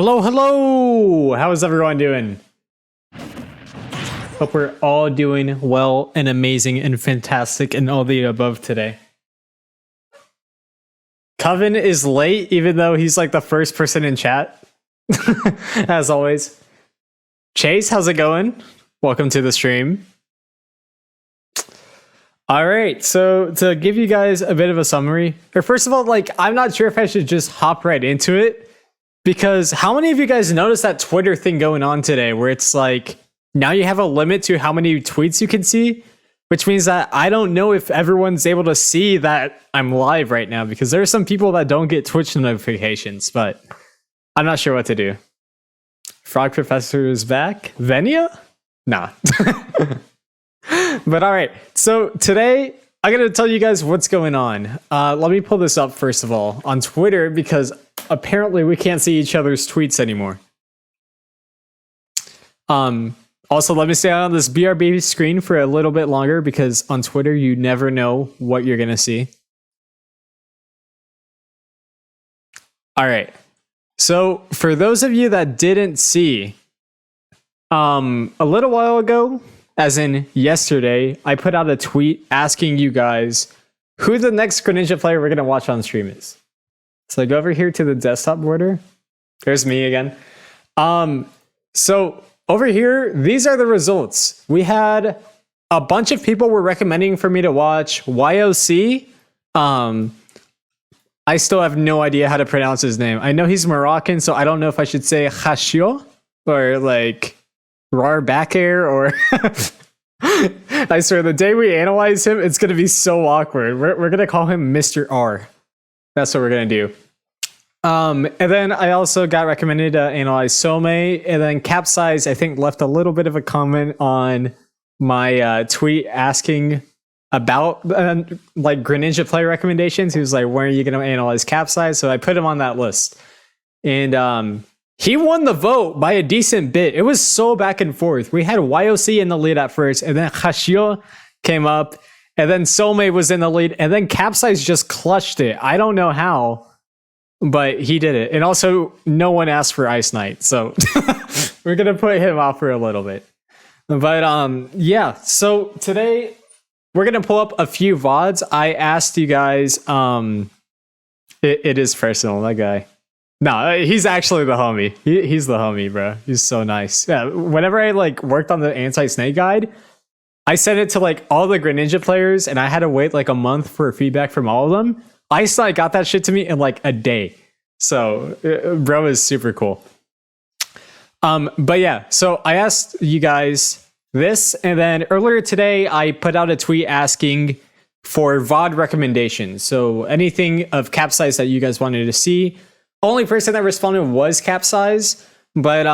Hello, hello! How is everyone doing? Hope we're all doing well and amazing and fantastic and all the above today. Coven is late, even though he's like the first person in chat. As always. Chase, how's it going? Welcome to the stream. Alright, so to give you guys a bit of a summary, or first of all, like, I'm not sure if I should just hop right into it. Because how many of you guys noticed that Twitter thing going on today where it's like, now you have a limit to how many tweets you can see? Which means that I don't know if everyone's able to see that I'm live right now because there are some people that don't get Twitch notifications, but I'm not sure what to do. Frog Professor is back. Venia? Nah. But alright, so today I'm going to tell you guys what's going on. Let me pull this up first of all on Twitter because apparently we can't see each other's tweets anymore. Also, let me stay on this BRB screen for a little bit longer because on Twitter you never know what you're going to see. Alright, so for those of you that didn't see, a little while ago, as in yesterday, I put out a tweet asking you guys who the next Greninja player we're going to watch on stream is. So I go over here to the desktop border. There's me again. So over here, these are the results. We had a bunch of people were recommending for me to watch YOC. I still have no idea how to pronounce his name. I know he's Moroccan, so I don't know if I should say Hashio or like Rarbaker or... I swear, the day we analyze him, it's going to be so awkward. We're going to call him Mr. R. That's what we're going to do. And then I also got recommended to analyze Some, and then Capsize, I think, left a little bit of a comment on my tweet asking about like Greninja play recommendations. He was like, when are you going to analyze Capsize? So I put him on that list. And he won the vote by a decent bit. It was so back and forth. We had YOC in the lead at first, and then Hashio came up, and then Some was in the lead, and then Capsize just clutched it. I don't know how, but he did it. And also, no one asked for Ice Knight, so we're going to put him off for a little bit. But yeah, so today we're going to pull up a few VODs. I asked you guys, it is personal, that guy. No, he's actually the homie. He's the homie, bro. He's so nice. Yeah, whenever I like worked on the anti-snake guide, I sent it to like all the Greninja players, and I had to wait like a month for feedback from all of them. Ice Knight got that shit to me in like a day. So, bro is super cool. But yeah, so I asked you guys this, and then earlier today I put out a tweet asking for VOD recommendations. So anything of Capsize that you guys wanted to see. Only person that responded was Capsize, but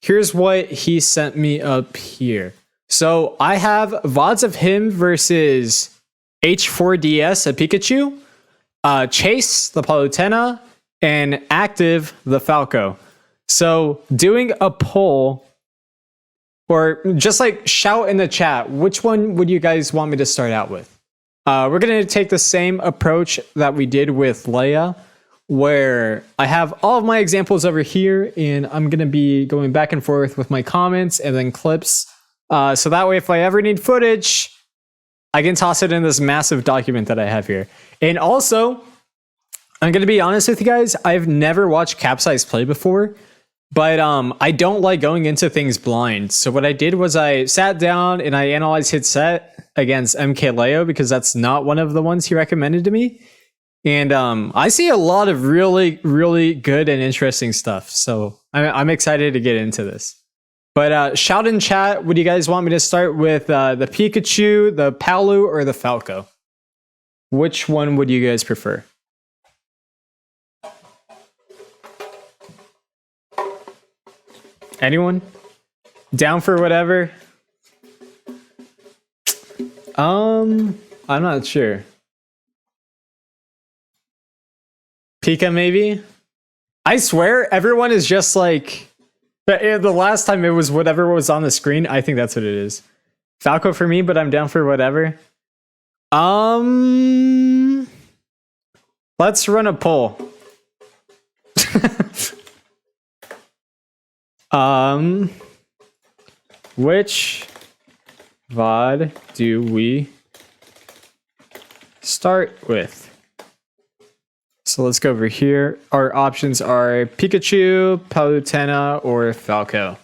here's what he sent me up here. So I have VODs of him versus H4DS, a Pikachu, Chase, the Palutena, and Active, the Falco. So doing a poll, or just like shout in the chat, which one would you guys want me to start out with? We're going to take the same approach that we did with Leia, where I have all of my examples over here, and I'm going to be going back and forth with my comments and then clips. So that way, if I ever need footage, I can toss it in this massive document that I have here. And also, I'm going to be honest with you guys, I've never watched Capsize play before, but I don't like going into things blind. So what I did was I sat down and I analyzed his set against MKLeo because that's not one of the ones he recommended to me. And I see a lot of really, really good and interesting stuff. So I'm excited to get into this. But shout in chat, would you guys want me to start with the Pikachu, the Palu, or the Falco? Which one would you guys prefer? Anyone? Down for whatever? I'm not sure. Pika, maybe? I swear, everyone is just like... The last time it was whatever was on the screen. I think that's what it is. Falco for me, but I'm down for whatever. Let's run a poll. Which VOD do we start with? So let's go over here. Our options are Pikachu, Palutena, or Falco.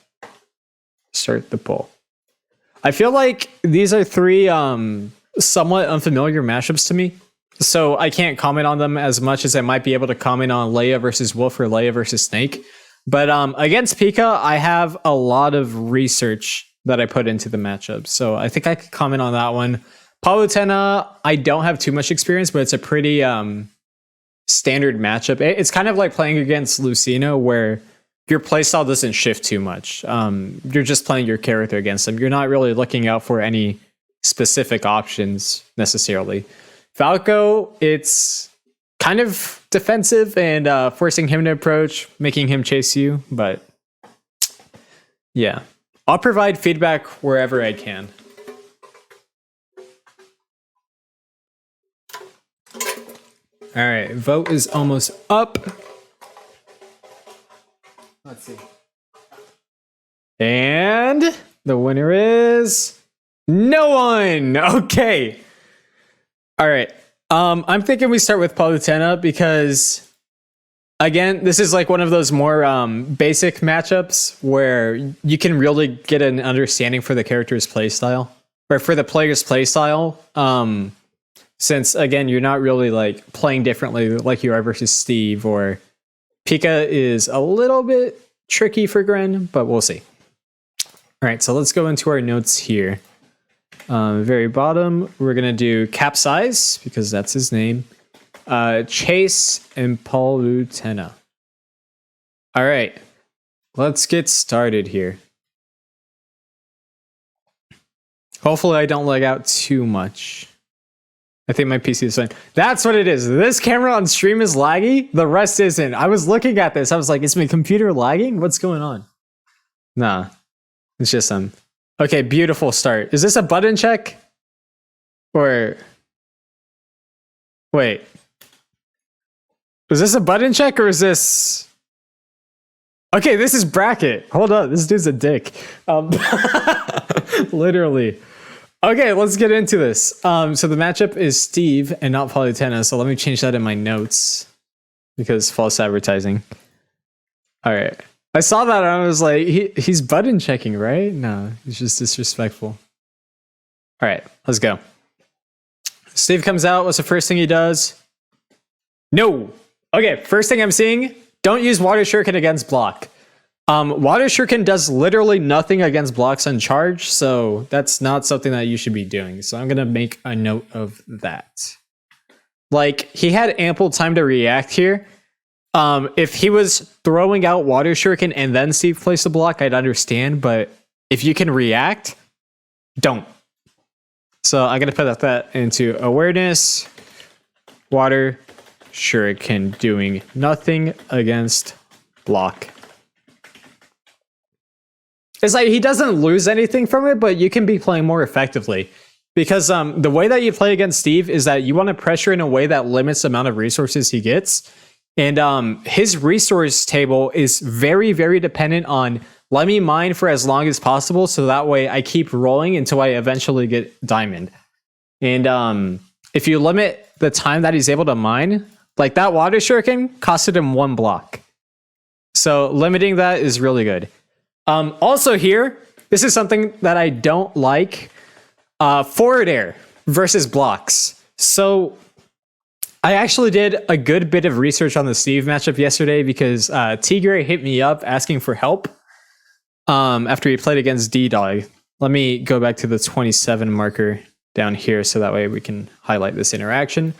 Start the poll. I feel like these are three somewhat unfamiliar matchups to me, so I can't comment on them as much as I might be able to comment on Leia versus Wolf or Leia versus Snake. But against Pika, I have a lot of research that I put into the matchup, so I think I could comment on that one. Palutena, I don't have too much experience, but it's a pretty standard matchup. It's kind of like playing against Lucina, where your playstyle doesn't shift too much. You're just playing your character against them. You're not really looking out for any specific options necessarily. Falco, it's kind of defensive and forcing him to approach, making him chase you. But yeah, I'll provide feedback wherever I can. All right, vote is almost up. Let's see. And the winner is no one. Okay. All right. I'm thinking we start with Palutena because, again, this is like one of those more basic matchups where you can really get an understanding for the character's playstyle, or for the player's playstyle. Since, again, you're not really like playing differently like you are versus Steve, or Pika is a little bit tricky for Gren, but we'll see. All right, so let's go into our notes here. Very bottom, we're going to do Capsize, because that's his name. Chase and Palutena. All right, let's get started here. Hopefully I don't lag out too much. I think my PC is fine. That's what it is. This camera on stream is laggy. The rest isn't. I was looking at this. I was like, is my computer lagging? What's going on? Nah. It's just Okay, beautiful start. Is this a button check? Or... Wait. Is this a button check or is this... Okay, this is bracket. Hold up. This dude's a dick. Literally. Okay, let's get into this. So the matchup is Steve and not Palutena, so let me change that in my notes because false advertising. All right. I saw that and I was like, he's button checking, right? No, he's just disrespectful. All right, let's go. Steve comes out. What's the first thing he does? No. Okay, first thing I'm seeing, don't use Water Shuriken against block. Water Shuriken does literally nothing against blocks on charge, so that's not something that you should be doing. So I'm going to make a note of that. Like, he had ample time to react here. If he was throwing out Water Shuriken and then Steve placed a block, I'd understand, but if you can react, don't. So I'm going to put that into awareness. Water Shuriken doing nothing against block. It's like he doesn't lose anything from it, but you can be playing more effectively. Because the way that you play against Steve is that you want to pressure in a way that limits the amount of resources he gets. And his resource table is very, very dependent on let me mine for as long as possible, so that way I keep rolling until I eventually get diamond. And if you limit the time that he's able to mine, like that Water Shuriken costed him 1 block. So limiting that is really good. Also here, this is something that I don't like. Forward air versus blocks. So I actually did a good bit of research on the Steve matchup yesterday because Tigray hit me up asking for help after he played against D-Dog. Let me go back to the 27 marker down here so that way we can highlight this interaction.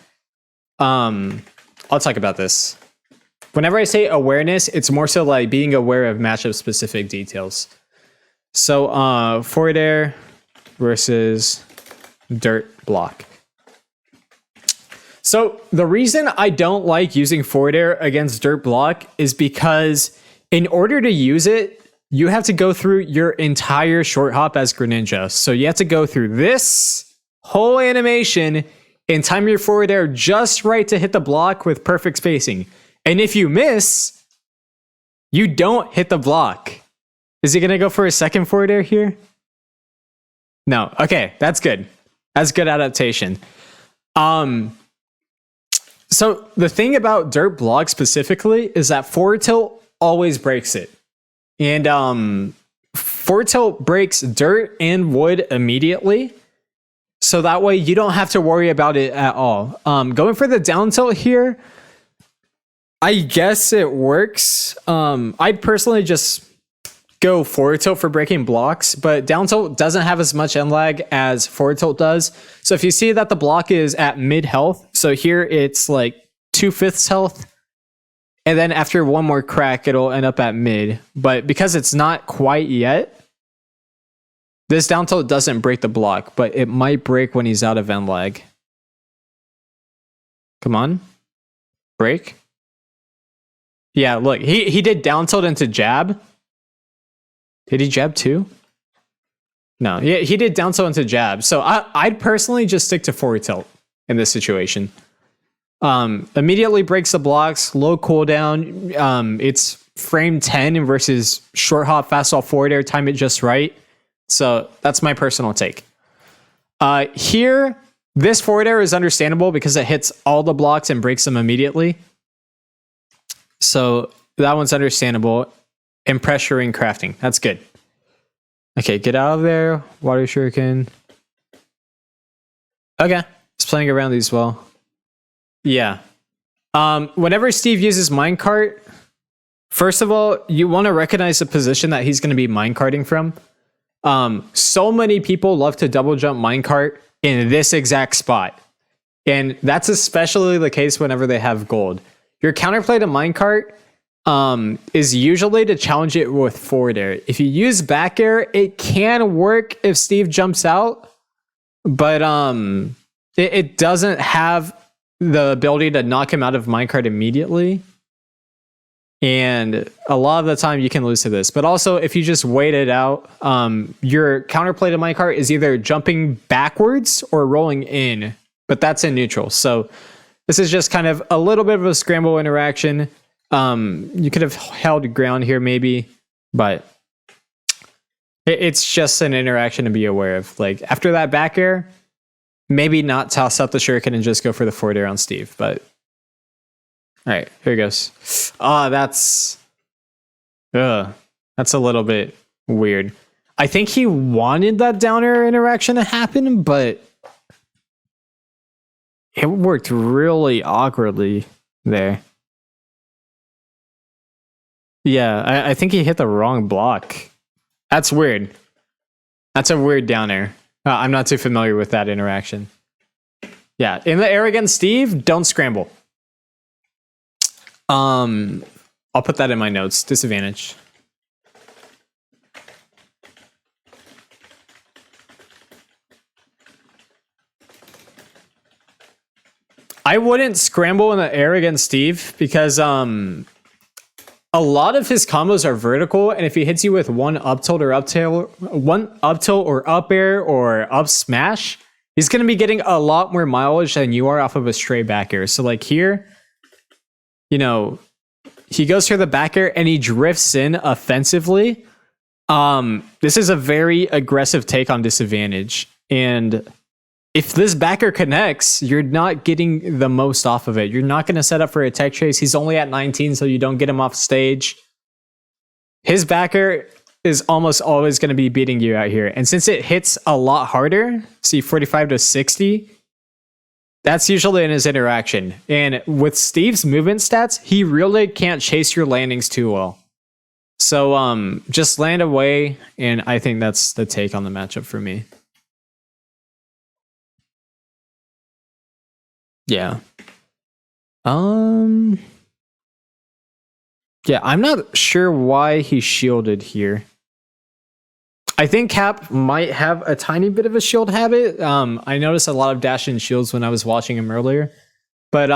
I'll talk about this. Whenever I say awareness, it's more so like being aware of matchup specific details. So forward air versus dirt block. So the reason I don't like using forward air against dirt block is because in order to use it, you have to go through your entire short hop as Greninja. So you have to go through this whole animation and time your forward air just right to hit the block with perfect spacing. And if you miss, you don't hit the block. Is he gonna go for a second forward air here? No. Okay, that's good. That's good adaptation. So the thing about dirt block specifically is that forward tilt always breaks it. And forward tilt breaks dirt and wood immediately. So that way you don't have to worry about it at all. Going for the down tilt here, I guess it works. I'd personally just go forward tilt for breaking blocks, but down tilt doesn't have as much end lag as forward tilt does. So if you see that the block is at mid health, so here it's like 2/5 health, and then after one more crack, it'll end up at mid. But because it's not quite yet, this down tilt doesn't break the block, but it might break when he's out of end lag. Come on. Break. Yeah, look, he did down tilt into jab. Did he jab too? No, he did down tilt into jab. So I'd personally just stick to forward tilt in this situation. Immediately breaks the blocks, low cooldown. It's frame 10 versus short hop, fast off forward air, time it just right. So that's my personal take. Here, this forward air is understandable because it hits all the blocks and breaks them immediately. So that one's understandable. And pressuring crafting. That's good. Okay, get out of there. Water shuriken. Okay. It's playing around these well. Yeah. Whenever Steve uses minecart, first of all, you want to recognize the position that he's going to be minecarting from. So many people love to double jump minecart in this exact spot. And that's especially the case whenever they have gold. Your counterplay to minecart is usually to challenge it with forward air. If you use back air, it can work if Steve jumps out, but it doesn't have the ability to knock him out of minecart immediately. And a lot of the time you can lose to this. But also, if you just wait it out, your counterplay to minecart is either jumping backwards or rolling in, but that's in neutral. So this is just kind of a little bit of a scramble interaction. You could have held ground here maybe, but it's just an interaction to be aware of. Like after that back air, maybe not toss out the shuriken and just go for the forward air on Steve. But all right, here he goes. That's a little bit weird. I think he wanted that down air interaction to happen, but it worked really awkwardly there. Yeah, I think he hit the wrong block. That's weird. That's a weird down air. I'm not too familiar with that interaction. Yeah, in the air against Steve, don't scramble. I'll put that in my notes. Disadvantage. I wouldn't scramble in the air against Steve because a lot of his combos are vertical, and if he hits you with one up tilt or up air or up smash, he's going to be getting a lot more mileage than you are off of a stray back air. So like here, you know, he goes for the back air and he drifts in offensively. This is a very aggressive take on disadvantage, and if this backer connects, you're not getting the most off of it. You're not going to set up for a tech chase. He's only at 19, so you don't get him off stage. His backer is almost always going to be beating you out here. And since it hits a lot harder, see 45 to 60, that's usually in his interaction. And with Steve's movement stats, he really can't chase your landings too well. So just land away, and I think that's the take on the matchup for me. Yeah. Yeah, I'm not sure why he shielded here. I think Cap might have a tiny bit of a shield habit. I noticed a lot of dash and shields when I was watching him earlier. But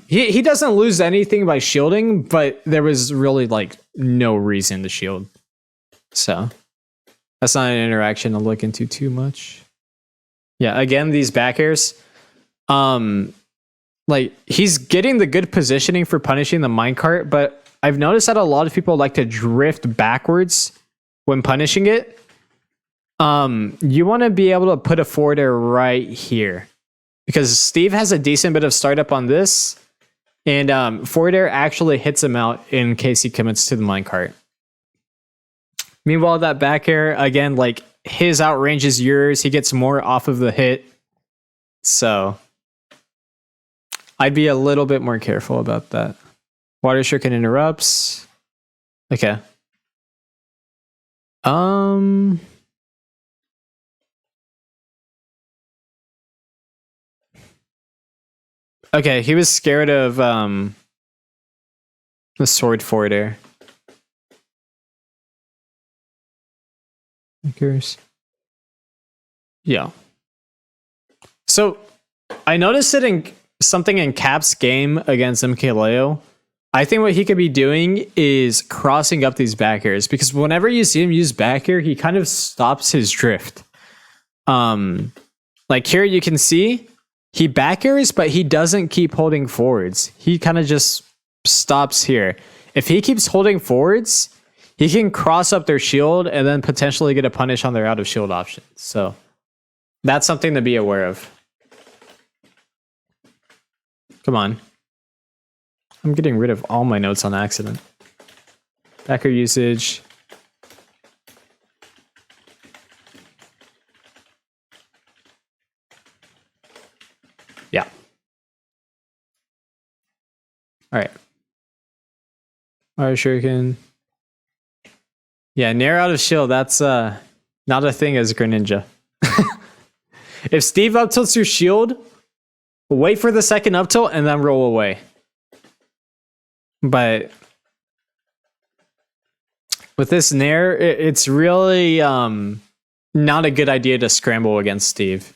he doesn't lose anything by shielding, but there was really like no reason to shield. So that's not an interaction to look into too much. Yeah, again, these back airs. Like, he's getting the good positioning for punishing the minecart, but I've noticed that a lot of people like to drift backwards when punishing it, you want to be able to put a forward air right here. Because Steve has a decent bit of startup on this, and forward air actually hits him out in case he commits to the minecart. Meanwhile, that back air, again, like his outranges yours. He gets more off of the hit. So I'd be a little bit more careful about that. Water Shuriken interrupts. Okay. Okay, he was scared of the sword forward air. Yeah. So I noticed it in something in Cap's game against MKLeo. I think what he could be doing is crossing up these back airs, because whenever you see him use back air, he kind of stops his drift. Like here you can see he back airs, but he doesn't keep holding forwards. He kind of just stops here. If he keeps holding forwards, he can cross up their shield and then potentially get a punish on their out of shield option. So that's something to be aware of. Come on. I'm getting rid of all my notes on accident. Backer usage. Yeah. All right. Water Shuriken. Yeah, Nair out of shield, that's not a thing as Greninja. If Steve up tilts your shield, wait for the second up tilt and then roll away. But with this Nair, it's really not a good idea to scramble against Steve.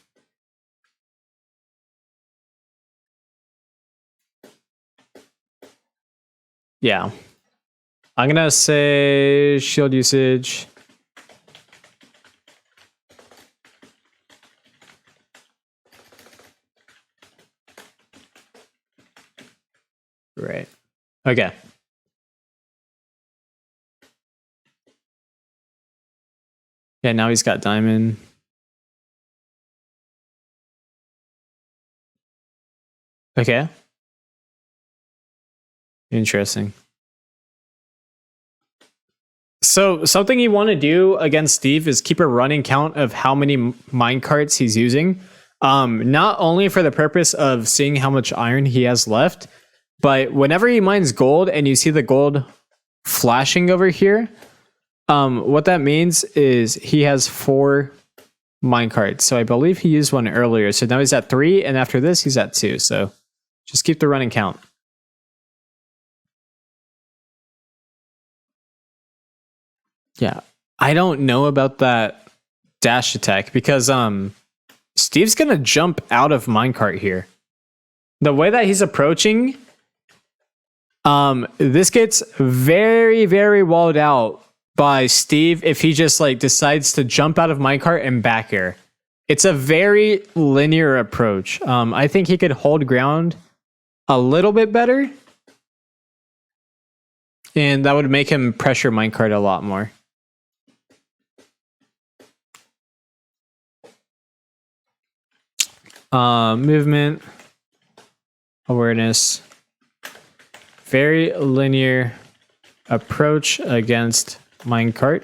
Yeah. I'm gonna say shield usage. Right. Okay. Yeah, now he's got diamond. Okay. Interesting. So something you want to do against Steve is keep a running count of how many minecarts he's using. Not only for the purpose of seeing how much iron he has left, but whenever he mines gold and you see the gold flashing over here, what that means is he has 4 minecarts. So I believe he used one earlier. So now he's at 3, and after this, he's at 2. So just keep the running count. Yeah, I don't know about that dash attack because Steve's gonna jump out of minecart here. The way that he's approaching, this gets very, very walled out by Steve if he just like decides to jump out of minecart and back air. It's a very linear approach. I think he could hold ground a little bit better, and that would make him pressure minecart a lot more. Movement, awareness, very linear approach against minecart.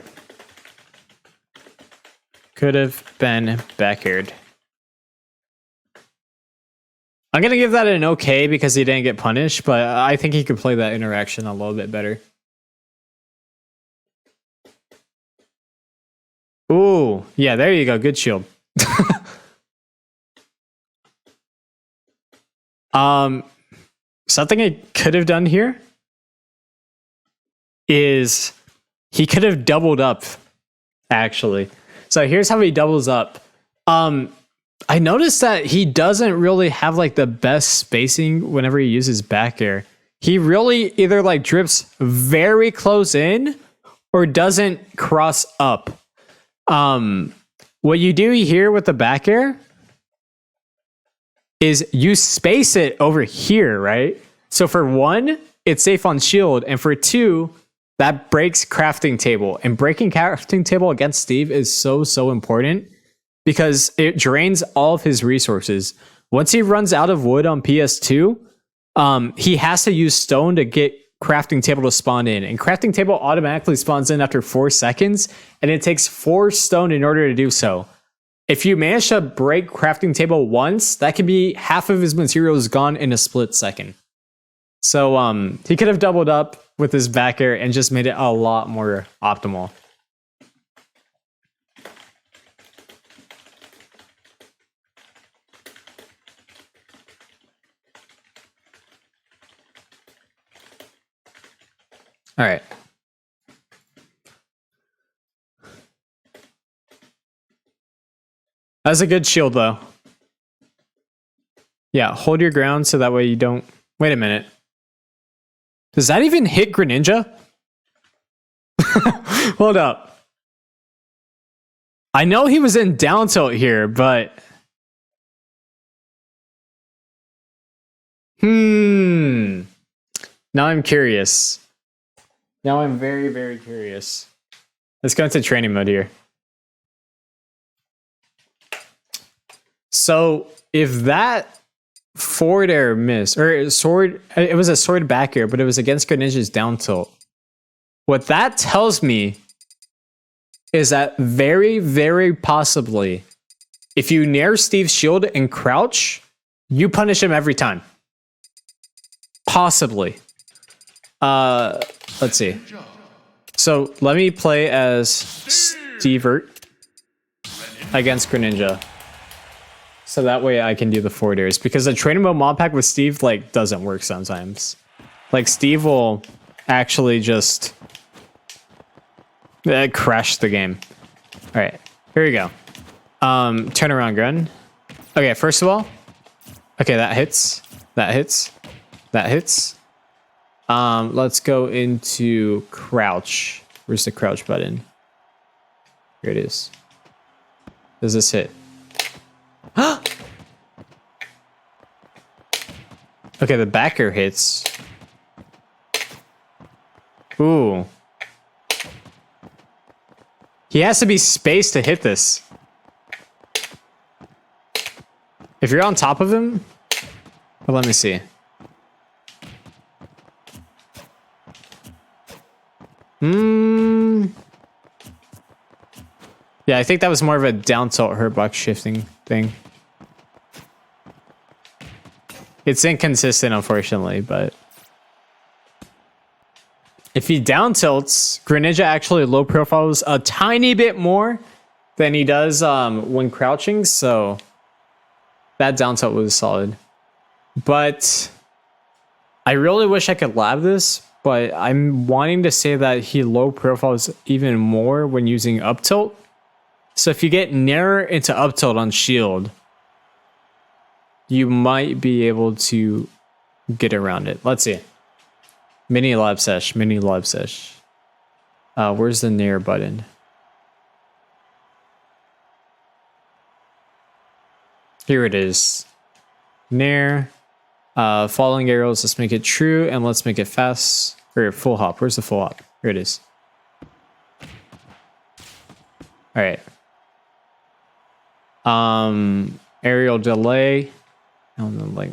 Could have been back-aired. I'm going to give that an okay because he didn't get punished, but I think he could play that interaction a little bit better. Ooh, yeah, there you go. Good shield. Something I could have done here is he could have doubled up, actually. So here's how he doubles up. I noticed that he doesn't really have like the best spacing whenever he uses back air. He really either like drips very close in or doesn't cross up. What you do here with the back air is you space it over here, right? So for 1, it's safe on shield, and for 2, that breaks crafting table. And breaking crafting table against Steve is so important because it drains all of his resources. Once he runs out of wood on PS2, he has to use stone to get crafting table to spawn in. And crafting table automatically spawns in after 4 seconds, and it takes 4 stone in order to do so. If you manage to break crafting table once, that could be half of his materials gone in a split second. So he could have doubled up with his back air and just made it a lot more optimal. All right. That's a good shield, though. Yeah, hold your ground so that way you don't... Wait a minute. Does that even hit Greninja? Hold up. I know he was in down tilt here, but... Now I'm curious. Now I'm very curious. Let's go into training mode here. So if that forward air missed, or sword, it was a sword back air, but it was against Greninja's down tilt. What that tells me is that very possibly, if you nair Steve's shield and crouch, you punish him every time. Possibly. Let's see. So let me play as Stevert against Greninja. So that way I can do the forward airs. Because the training mode mod pack with Steve like doesn't work sometimes. Like Steve will actually just crash the game. Alright, here we go. Turn around Gren. Okay, first of all. Okay, that hits. That hits. That hits. Let's go into crouch. Where's the crouch button? Here it is. Does this hit? Okay, the backer hits. Ooh. He has to be spaced to hit this. If you're on top of him... Well, let me see. Yeah, I think that was more of a down tilt hurtbox shifting thing. It's inconsistent, unfortunately, but... If he down tilts, Greninja actually low profiles a tiny bit more than he does when crouching, so... That down tilt was solid. But... I really wish I could lab this, but I'm wanting to say that he low profiles even more when using up tilt. So if you get nearer into up tilt on shield, you might be able to get around it. Let's see. Mini lab sesh, mini lab sesh. Where's the nair button? Here it is. Nair. Following arrows, let's make it true and let's make it fast. Or full hop. Where's the full hop? Here it is. Alright. Aerial delay. I don't know, like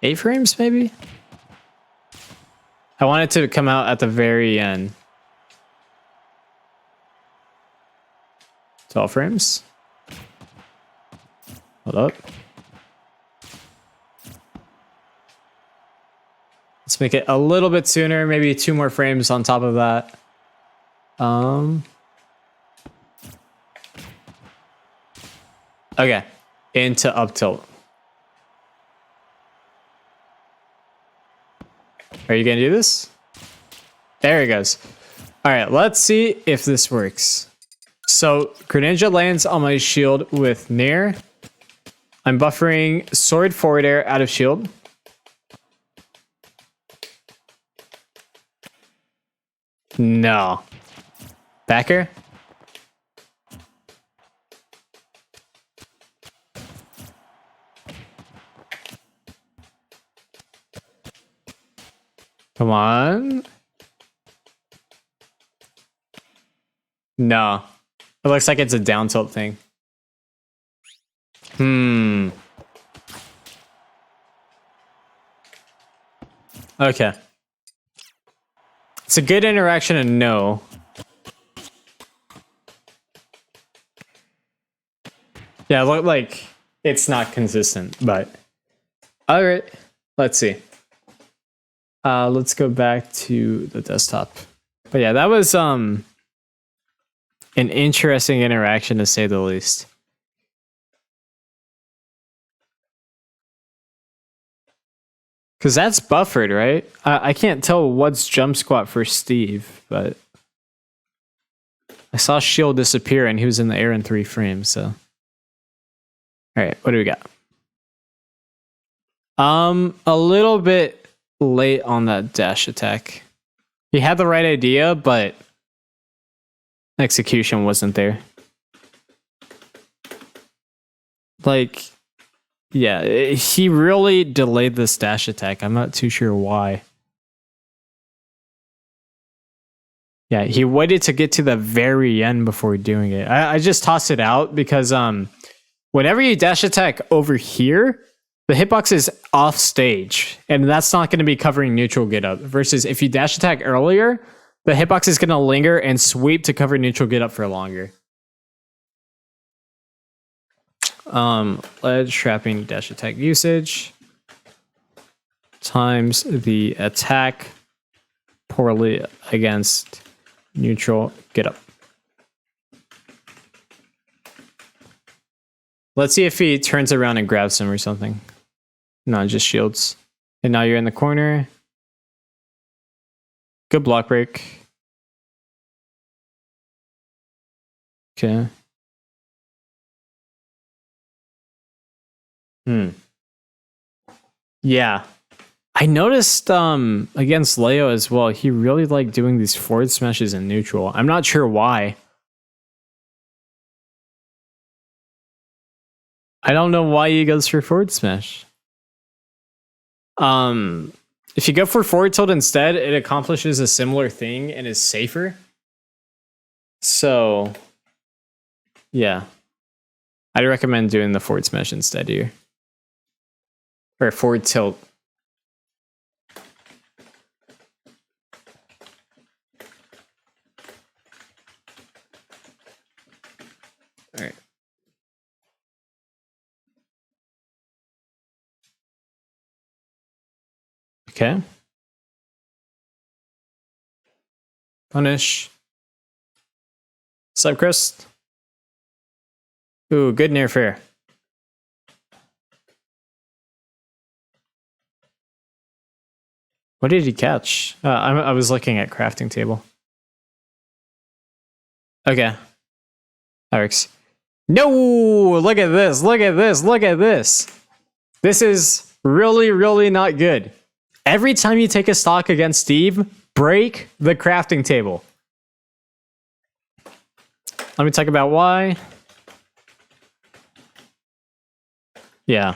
8 frames maybe? I want it to come out at the very end. 12 frames. Hold up. Let's make it a little bit sooner, maybe 2 more frames on top of that. Okay, into up tilt. Are you gonna do this? There it goes. All right, let's see if this works. So Greninja lands on my shield with nair. I'm buffering sword forward air out of shield. No. Backer? Come on. No. It looks like it's a down tilt thing. Okay. It's a good interaction and no. Yeah, look like it's not consistent, but all right. Let's see. Let's go back to the desktop. But yeah, that was an interesting interaction to say the least. Because that's buffered, right? I can't tell what's jump squat for Steve, but I saw shield disappear and he was in the air in 3 frames, so. All right, what do we got? A little bit late on that dash attack. He had the right idea, but execution wasn't there. Like, yeah, he really delayed this dash attack. I'm not too sure why. Yeah, he waited to get to the very end before doing it. I just tossed it out because whenever you dash attack over here, the hitbox is off stage, and that's not going to be covering neutral get up. Versus if you dash attack earlier, the hitbox is going to linger and sweep to cover neutral get up for longer. Ledge trapping dash attack usage times the attack poorly against neutral get up. Let's see if he turns around and grabs him or something. No, just shields. And now you're in the corner. Good block break. Okay. Yeah. I noticed against Leo as well, he really liked doing these forward smashes in neutral. I'm not sure why. I don't know why he goes for forward smash. If you go for forward tilt instead, it accomplishes a similar thing and is safer. So, yeah. I'd recommend doing the forward smash instead here. Or forward tilt. All right. Okay. Punish. Subcrest. Ooh, good near fair. What did he catch? I was looking at crafting table. Okay. That works. No! Look at this. Look at this. Look at this. This is really, really not good. Every time you take a stock against Steve, break the crafting table. Let me talk about why. Yeah.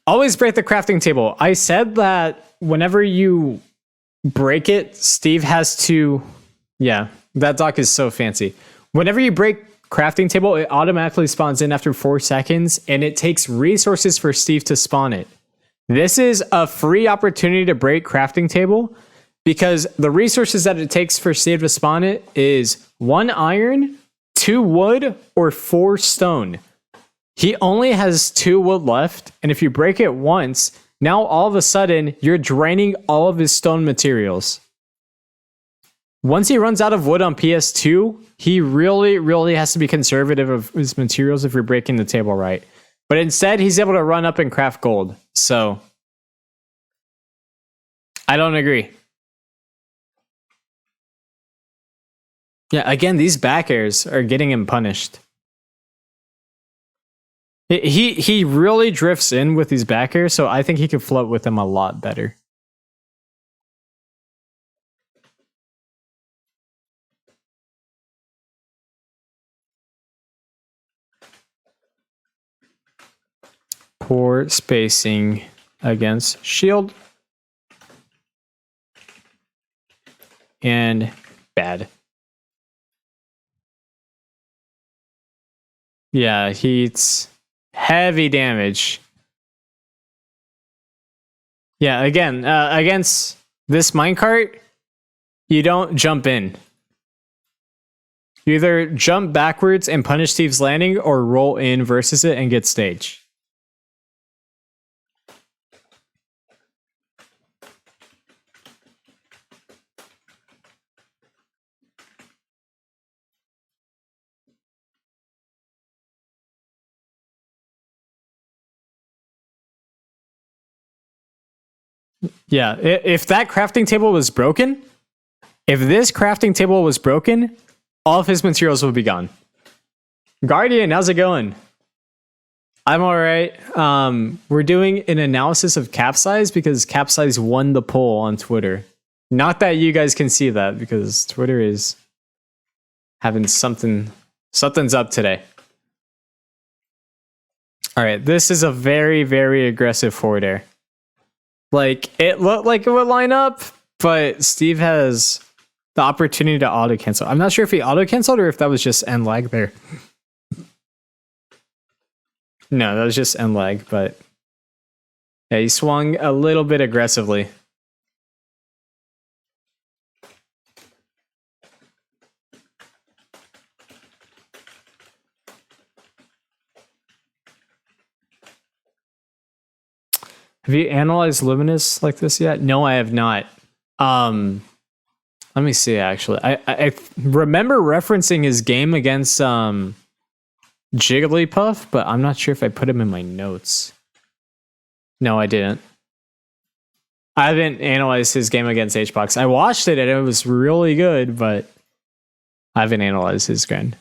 Always break the crafting table. I said that whenever you break it, Steve has to... Yeah, that doc is so fancy. Whenever you break crafting table, it automatically spawns in after 4 seconds, and it takes resources for Steve to spawn it. This is a free opportunity to break crafting table because the resources that it takes for Steve to spawn it is 1 iron, 2 wood, or 4 stone. He only has 2 wood left, and if you break it once, now all of a sudden, you're draining all of his stone materials. Once he runs out of wood on PS2, he really, really has to be conservative of his materials if you're breaking the table right. But instead, he's able to run up and craft gold. So, I don't agree. Yeah, again, these back airs are getting him punished. He really drifts in with these back airs, so I think he could float with them a lot better. Poor spacing against shield. And bad. Yeah, he's heavy damage. Yeah, again, against this minecart, you don't jump in. You either jump backwards and punish Steve's landing or roll in versus it and get stage. Yeah, if that crafting table was broken, if this crafting table was broken, all of his materials would be gone. Guardian, how's it going? I'm all right. We're doing an analysis of Capsize because Capsize won the poll on Twitter. Not that you guys can see that because Twitter is having something's up today. All right, this is a very, very aggressive forward air. Like, it looked like it would line up, but Steve has the opportunity to auto cancel. I'm not sure if he auto canceled or if that was just end lag there. No, that was just end lag, but yeah, he swung a little bit aggressively. Have you analyzed Luminous like this yet? No, I have not. Let me see, actually. I remember referencing his game against Jigglypuff, but I'm not sure if I put him in my notes. No, I didn't. I haven't analyzed his game against HBox. I watched it and it was really good, but I haven't analyzed his grind.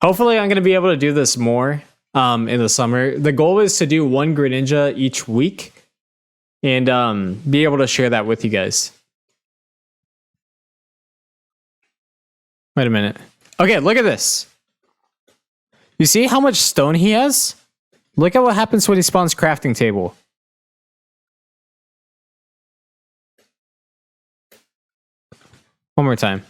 Hopefully I'm going to be able to do this more in the summer. The goal is to do one Greninja each week and be able to share that with you guys. Wait a minute. Okay, look at this. You see how much stone he has? Look at what happens when he spawns crafting table. One more time.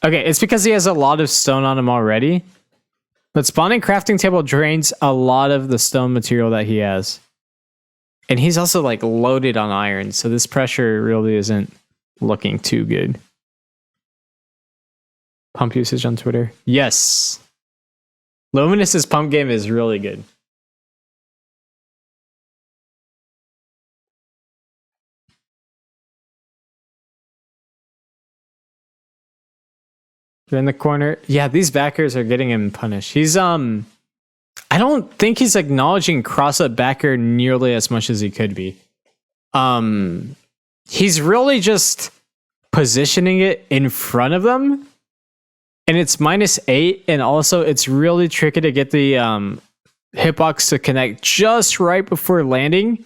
Okay, it's because he has a lot of stone on him already. But spawning crafting table drains a lot of the stone material that he has. And he's also like loaded on iron, so this pressure really isn't looking too good. Pump usage on Twitter? Yes. Luminous's pump game is really good. They're in the corner. Yeah, these backers are getting him punished. He's I don't think he's acknowledging cross-up backer nearly as much as he could be. He's really just positioning it in front of them. And it's -8, and also it's really tricky to get the hitbox to connect just right before landing.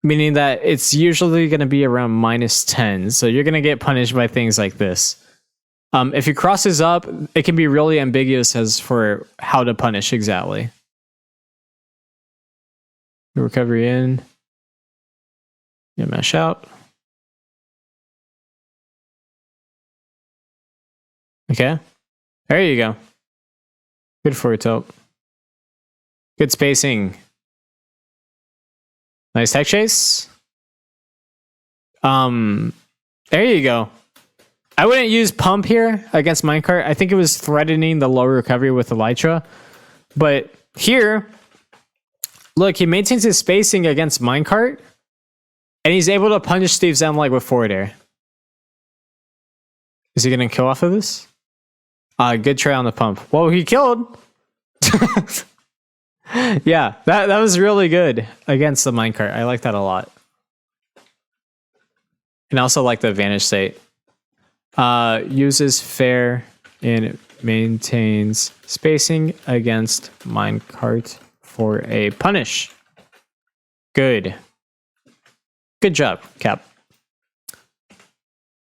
Meaning that it's usually going to be around -10. So you're going to get punished by things like this. If he crosses up, it can be really ambiguous as for how to punish exactly. Recovery in. Yeah, mesh out. Okay. There you go. Good for it, Taupe. Good spacing. Nice tech chase. There you go. I wouldn't use pump here against minecart. I think it was threatening the low recovery with Elytra. But here, look, he maintains his spacing against minecart. And he's able to punish Steve's M like with forward air. Is he going to kill off of this? Good try on the pump. Whoa, he killed. Yeah, that was really good against the minecart. I like that a lot. And I also like the advantage state. Uses fair and maintains spacing against minecart for a punish. Good. Good job, Cap.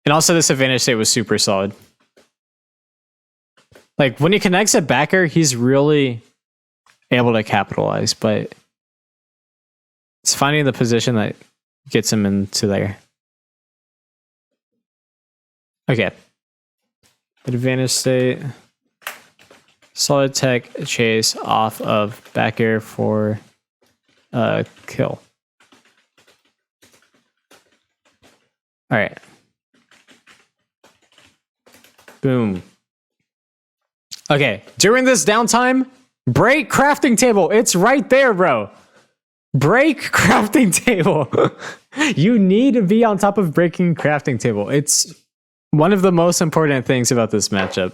And also this advantage state was super solid. Like, when he connects a backer, he's really able to capitalize, but it's finding the position that gets him into there. Okay. Advantage state. Solid tech chase off of back air for kill. Alright. Boom. Okay, during this downtime, break crafting table. It's right there, bro. Break crafting table. You need to be on top of breaking crafting table. It's one of the most important things about this matchup.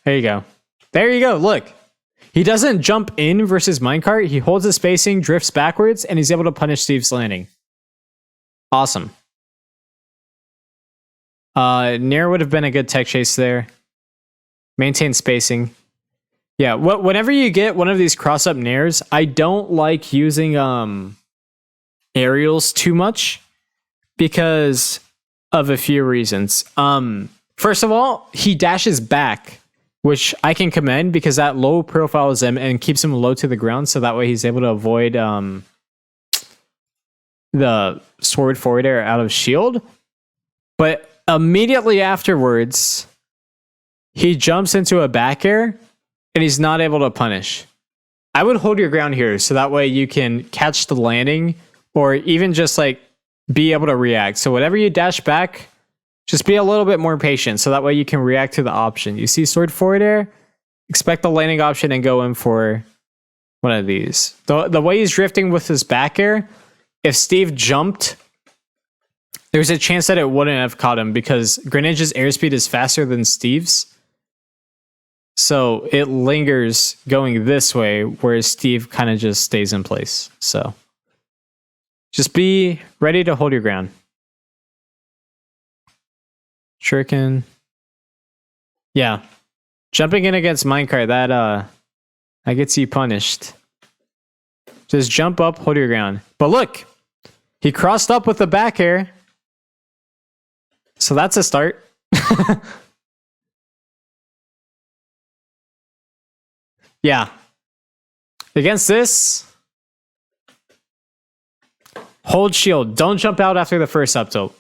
There you go. There you go. Look. He doesn't jump in versus minecart. He holds his spacing, drifts backwards, and he's able to punish Steve's landing. Awesome. Nair would have been a good tech chase there. Maintain spacing. Yeah, whenever you get one of these cross-up Nairs, I don't like using aerials too much because of a few reasons. First of all, he dashes back, which I can commend because that low profiles him and keeps him low to the ground, so that way he's able to avoid the sword forward air out of shield. But immediately afterwards, he jumps into a back air and he's not able to punish. I would hold your ground here so that way you can catch the landing or even just like be able to react. So whatever you dash back, just be a little bit more patient so that way you can react to the option. You see sword forward air, expect the landing option and go in for one of these. The way he's drifting with his back air, if Steve jumped, there's a chance that it wouldn't have caught him because Greninja's airspeed is faster than Steve's. So it lingers going this way, whereas Steve kind of just stays in place. So just be ready to hold your ground. Shuriken. Yeah. Jumping in against minecart, that gets you punished. Just jump up, hold your ground. But look, he crossed up with the back air. So that's a start. Yeah. Against this, hold shield. Don't jump out after the first up tilt.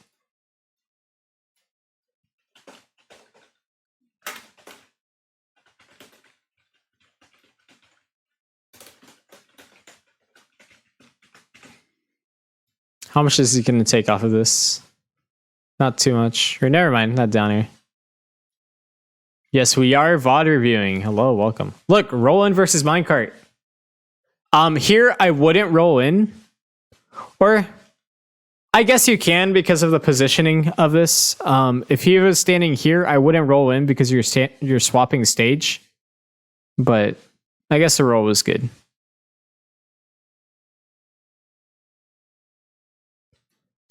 How much is he going to take off of this? Not too much. Or never mind, not down here. Yes, we are VOD reviewing. Hello, welcome. Look, roll in versus minecart. Here I wouldn't roll in. Or I guess you can because of the positioning of this. If he was standing here, I wouldn't roll in because you're swapping stage. But I guess the roll was good.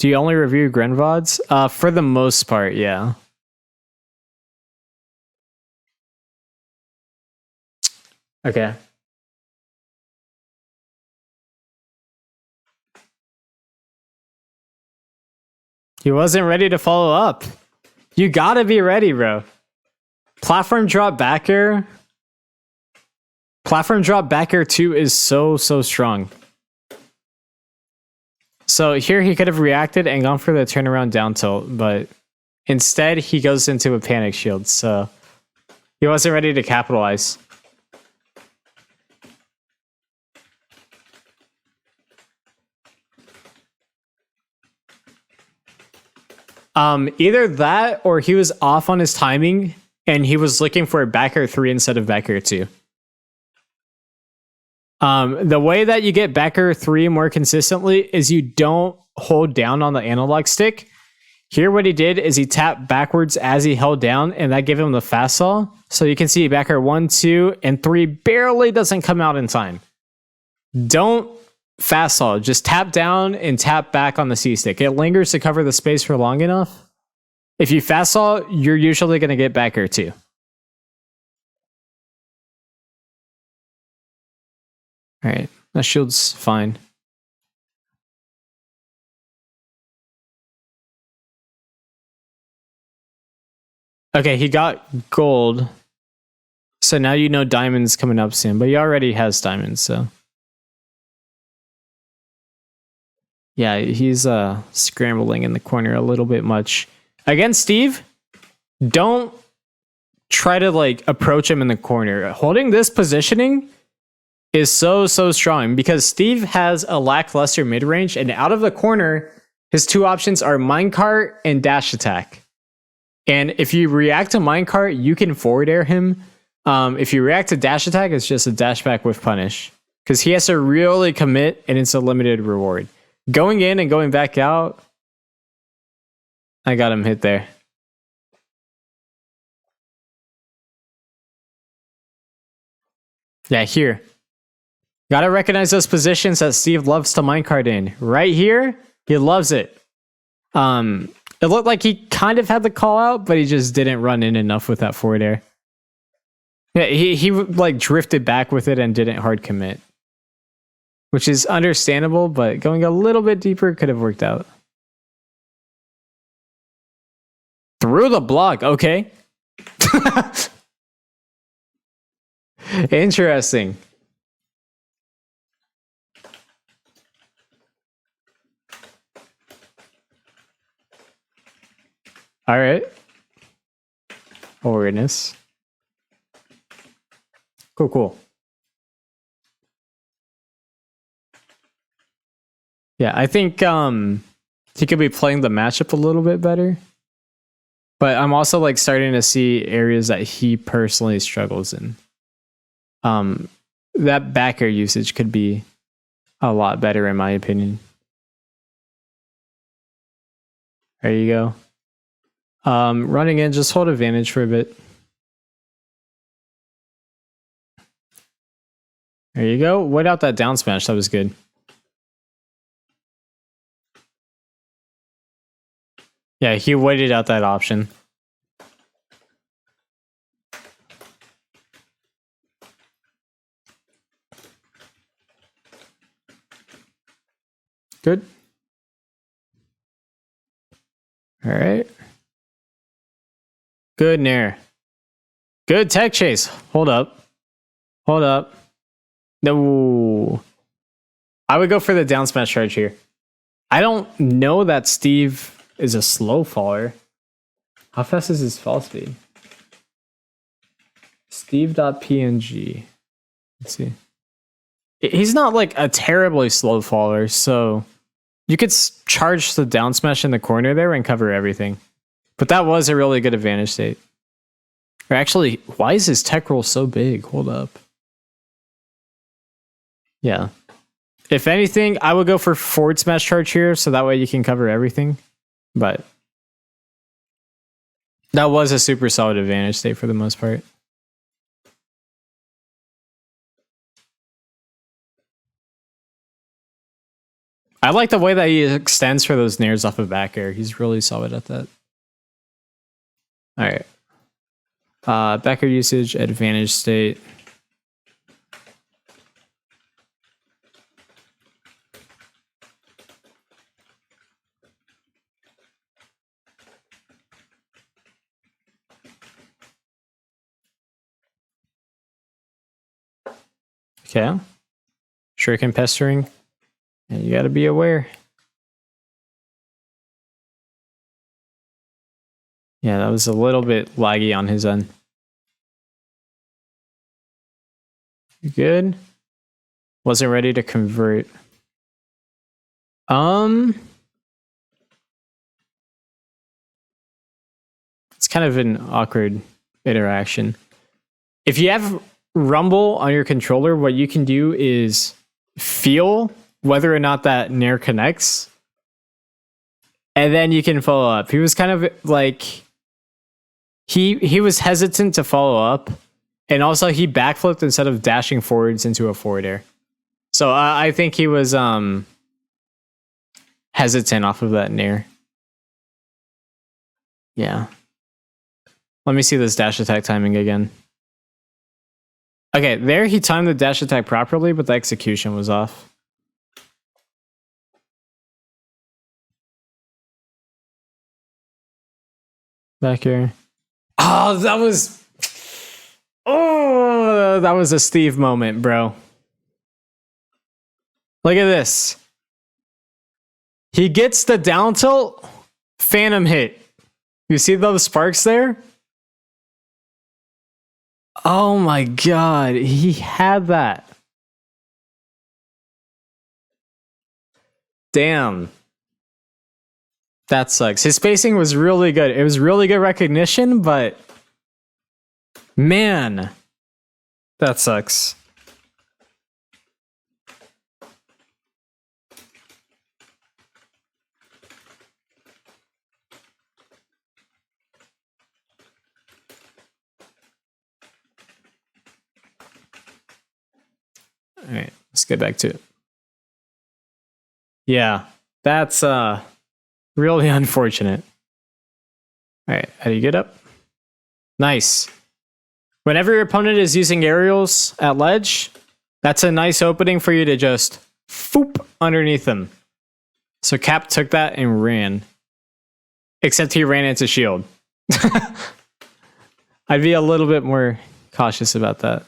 Do you only review Gren VODs? For the most part, yeah. Okay. He wasn't ready to follow up. You gotta be ready, bro. Platform drop back air. Platform drop back air 2 is so strong. So here he could have reacted and gone for the turnaround down tilt, but instead he goes into a panic shield, so he wasn't ready to capitalize. Either that or he was off on his timing and he was looking for a back air 3 instead of back air 2. The way that you get back air 3 more consistently is you don't hold down on the analog stick. Here what he did is he tapped backwards as he held down and that gave him the fast saw. So you can see back air 1, 2, and 3 barely doesn't come out in time. Don't fast saw, just tap down and tap back on the C stick. It lingers to cover the space for long enough. If you fast saw, you're usually going to get back air 2. All right, that shield's fine. Okay, he got gold. So now you know diamond's coming up soon, but he already has diamonds, so. Yeah, he's scrambling in the corner a little bit much. Against Steve, don't try to like approach him in the corner. Holding this positioning is so strong because Steve has a lackluster mid range, and out of the corner, his two options are minecart and dash attack. And if you react to minecart, you can forward air him. If you react to dash attack, it's just a dash back with punish because he has to really commit, and it's a limited reward. Going in and going back out, I got him hit there. Yeah, here. Gotta recognize those positions that Steve loves to minecart in. Right here, he loves it. It looked like he kind of had the call out, but he just didn't run in enough with that forward air. Yeah, he like drifted back with it and didn't hard commit. Which is understandable, but going a little bit deeper could have worked out. Through the block, okay. Interesting. All right. Awareness. Cool. Yeah, I think he could be playing the matchup a little bit better. But I'm also like starting to see areas that he personally struggles in. That back air usage could be a lot better in my opinion. There you go. Running in, just hold advantage for a bit. There you go. Wait out that down smash. That was good. Yeah, he waited out that option. Good. All right. Good nair. Good tech chase. Hold up. No. I would go for the down smash charge here. I don't know that Steve is a slow faller. How fast is his fall speed? Steve.png. Let's see. He's not like a terribly slow faller, so you could charge the down smash in the corner there and cover everything. But that was a really good advantage state. Or actually, why is his tech roll so big? Hold up. Yeah. If anything, I would go for forward smash charge here, so that way you can cover everything. But that was a super solid advantage state for the most part. I like the way that he extends for those nairs off of back air. He's really solid at that. All right. Back air usage, advantage state. Okay. Shuriken pestering. And you gotta be aware. Yeah, that was a little bit laggy on his end. Good. Wasn't ready to convert. It's kind of an awkward interaction. If you have rumble on your controller, what you can do is feel whether or not that nair connects, and then you can follow up. He was kind of like he was hesitant to follow up, and also he backflipped instead of dashing forwards into a forward air. So I think he was hesitant off of that nair. Yeah. Let me see this dash attack timing again. Okay, there he timed the dash attack properly, but the execution was off. Back here. Oh, that was a Steve moment, bro. Look at this. He gets the down tilt, phantom hit. You see those sparks there? Oh my god, he had that. Damn. That sucks. His spacing was really good. It was really good recognition, but man, that sucks. All right, let's get back to it. Yeah, that's really unfortunate. All right, how do you get up? Nice. Whenever your opponent is using aerials at ledge, that's a nice opening for you to just foop underneath them. So Cap took that and ran. Except he ran into shield. I'd be a little bit more cautious about that.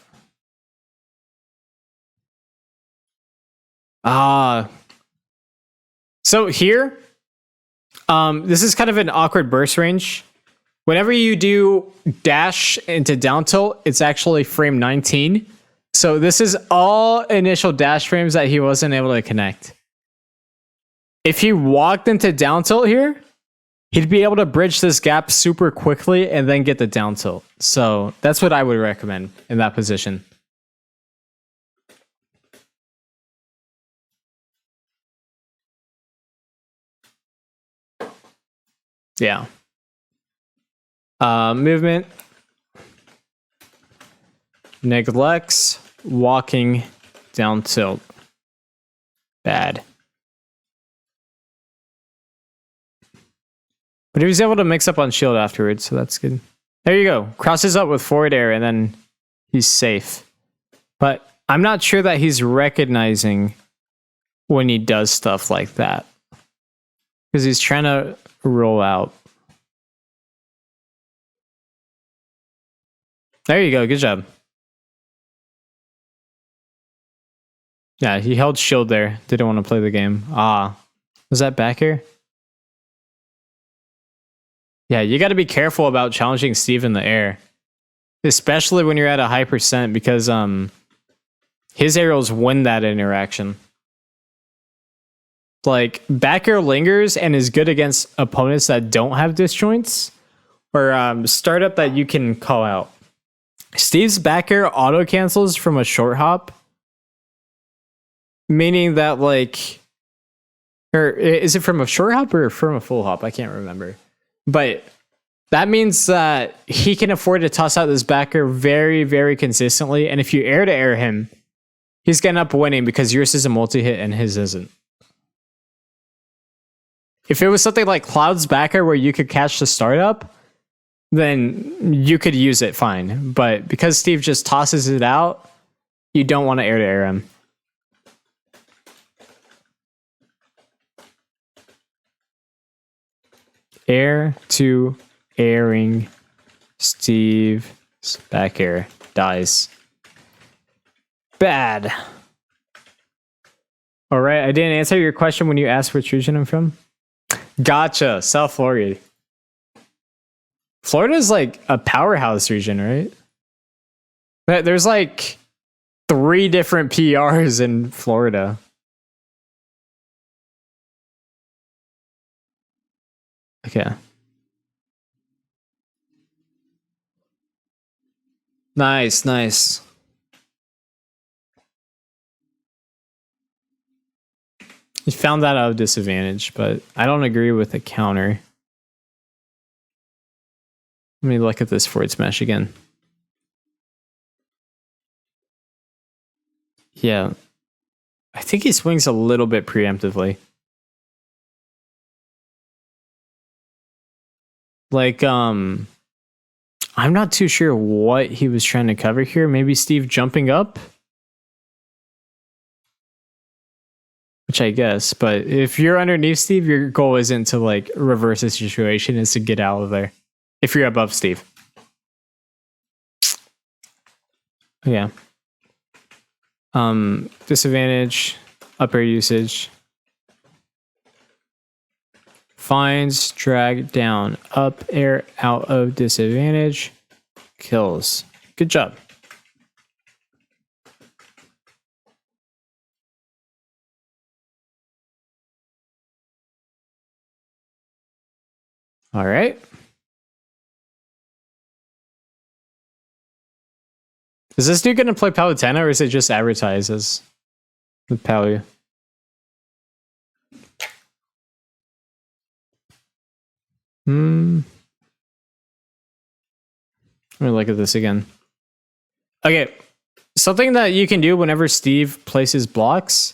So here, this is kind of an awkward burst range. Whenever you do dash into down tilt, it's actually frame 19. So this is all initial dash frames that he wasn't able to connect. If he walked into down tilt here, he'd be able to bridge this gap super quickly and then get the down tilt. So that's what I would recommend in that position. Yeah. Movement. Neglects walking down tilt. Bad. But he was able to mix up on shield afterwards, so that's good. There you go. Crosses up with forward air, and then he's safe. But I'm not sure that he's recognizing when he does stuff like that. Because he's trying to roll out. There you go. Good job. Yeah, he held shield there. Didn't want to play the game. Was that back air? Yeah, you got to be careful about challenging Steve in the air. Especially when you're at a high percent, because his aerials win that interaction. Like, back air lingers and is good against opponents that don't have disjoints, or startup that you can call out. Steve's back air auto cancels from a short hop, meaning that, like, or is it from a short hop or from a full hop? I can't remember. But that means that he can afford to toss out this back air very, very consistently. And if you air to air him, he's going to end up winning because yours is a multi-hit and his isn't. If it was something like Cloud's back air where you could catch the startup, then you could use it fine. But because Steve just tosses it out, you don't want to air to air him. Air to airing Steve's back air dies. Bad. All right, I didn't answer your question when you asked which region I'm from. Gotcha, South Florida. Florida's like a powerhouse region, right? There's like 3 different PRs in Florida. Okay. Nice, nice. You found that out of disadvantage, but I don't agree with the counter. Let me look at this forward smash again. Yeah. I think he swings a little bit preemptively. Like, I'm not too sure what he was trying to cover here. Maybe Steve jumping up? Which I guess, but if you're underneath Steve, your goal isn't to like reverse the situation, it's to get out of there. If you're above Steve. Yeah. Disadvantage, up air usage. Finds, drag down, up, air, out of disadvantage, kills. Good job. All right. Is this dude going to play Palutena, or is it just advertises with Palu? Let me look at this again. Okay. Something that you can do whenever Steve places blocks,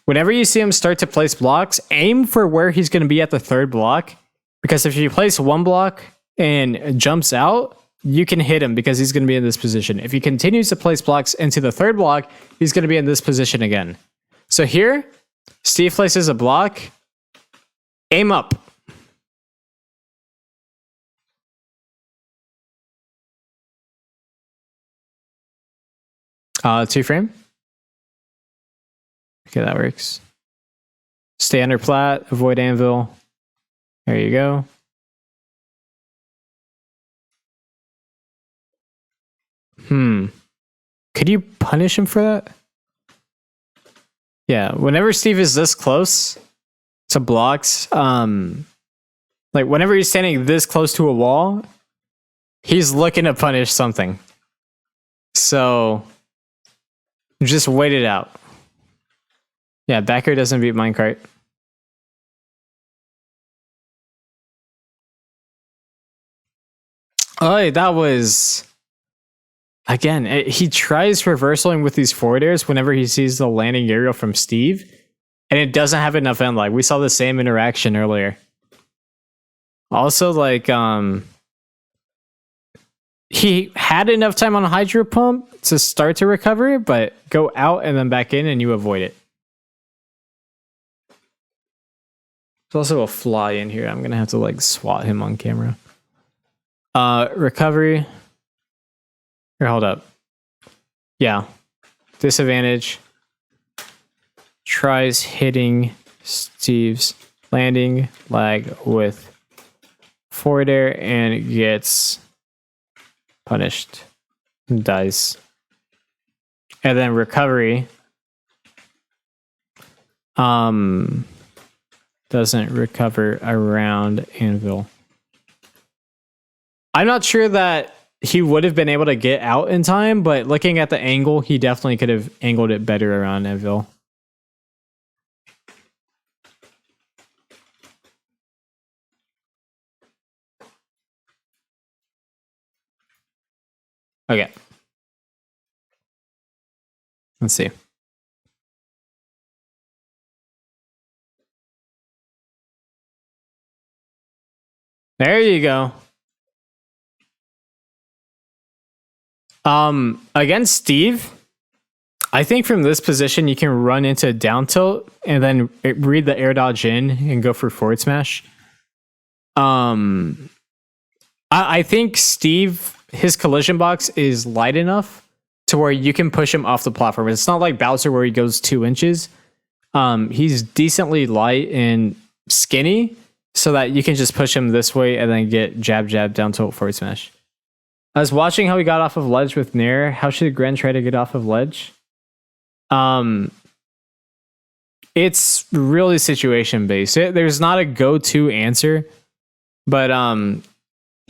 whenever you see him start to place blocks, aim for where he's going to be at the third block. Because if you place one block and jumps out, you can hit him because he's going to be in this position. If he continues to place blocks into the third block, he's going to be in this position again. So here, Steve places a block, aim up. Two frame. Okay, that works. Stay under plat, avoid anvil. There you go. Could you punish him for that? Yeah, whenever Steve is this close to blocks, like whenever he's standing this close to a wall, he's looking to punish something. So just wait it out. Yeah, backer doesn't beat minecart. Oh, that was... Again, he tries reversaling with these forward airs whenever he sees the landing aerial from Steve, and it doesn't have enough end lag. We saw the same interaction earlier. Also, like, he had enough time on Hydro Pump to start to recover, but go out and then back in and you avoid it. There's also a fly in here. I'm going to have to, like, swat him on camera. Recovery. Here, hold up. Yeah. Disadvantage. Tries hitting Steve's landing lag with forward air and gets punished. And dies. And then recovery. Doesn't recover around anvil. I'm not sure that he would have been able to get out in time, but looking at the angle, he definitely could have angled it better around anvil. Okay. Let's see. There you go. Against Steve, I think from this position you can run into down tilt and then read the air dodge in and go for forward smash. I think Steve, his collision box is light enough to where you can push him off the platform. It's not like Bowser where he goes 2 inches. He's decently light and skinny so that you can just push him this way and then get jab, jab, down tilt, forward smash. I was watching how he got off of ledge with Nair. How should Gren try to get off of ledge? It's really situation based. There's not a go-to answer, but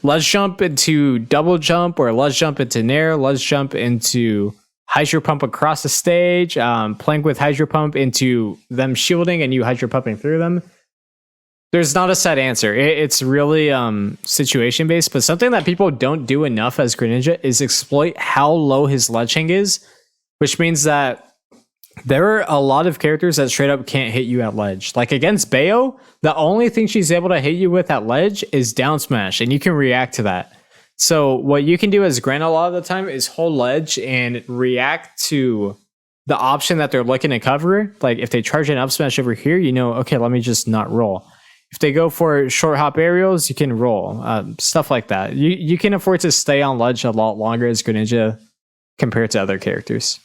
ledge jump into double jump or ledge jump into Nair, ledge jump into hydro pump across the stage, plank with hydro pump into them shielding and you hydro pumping through them. There's not a set answer. It's really situation based, but something that people don't do enough as Greninja is exploit how low his ledge hang is, which means that there are a lot of characters that straight up can't hit you at ledge. Like against Bayo, the only thing she's able to hit you with at ledge is down smash, and you can react to that. So what you can do as Gren a lot of the time is hold ledge and react to the option that they're looking to cover. Like if they charge an up smash over here, you know, okay, let me just not roll. If they go for short hop aerials, you can roll. Stuff like that. You can afford to stay on ledge a lot longer as Greninja compared to other characters.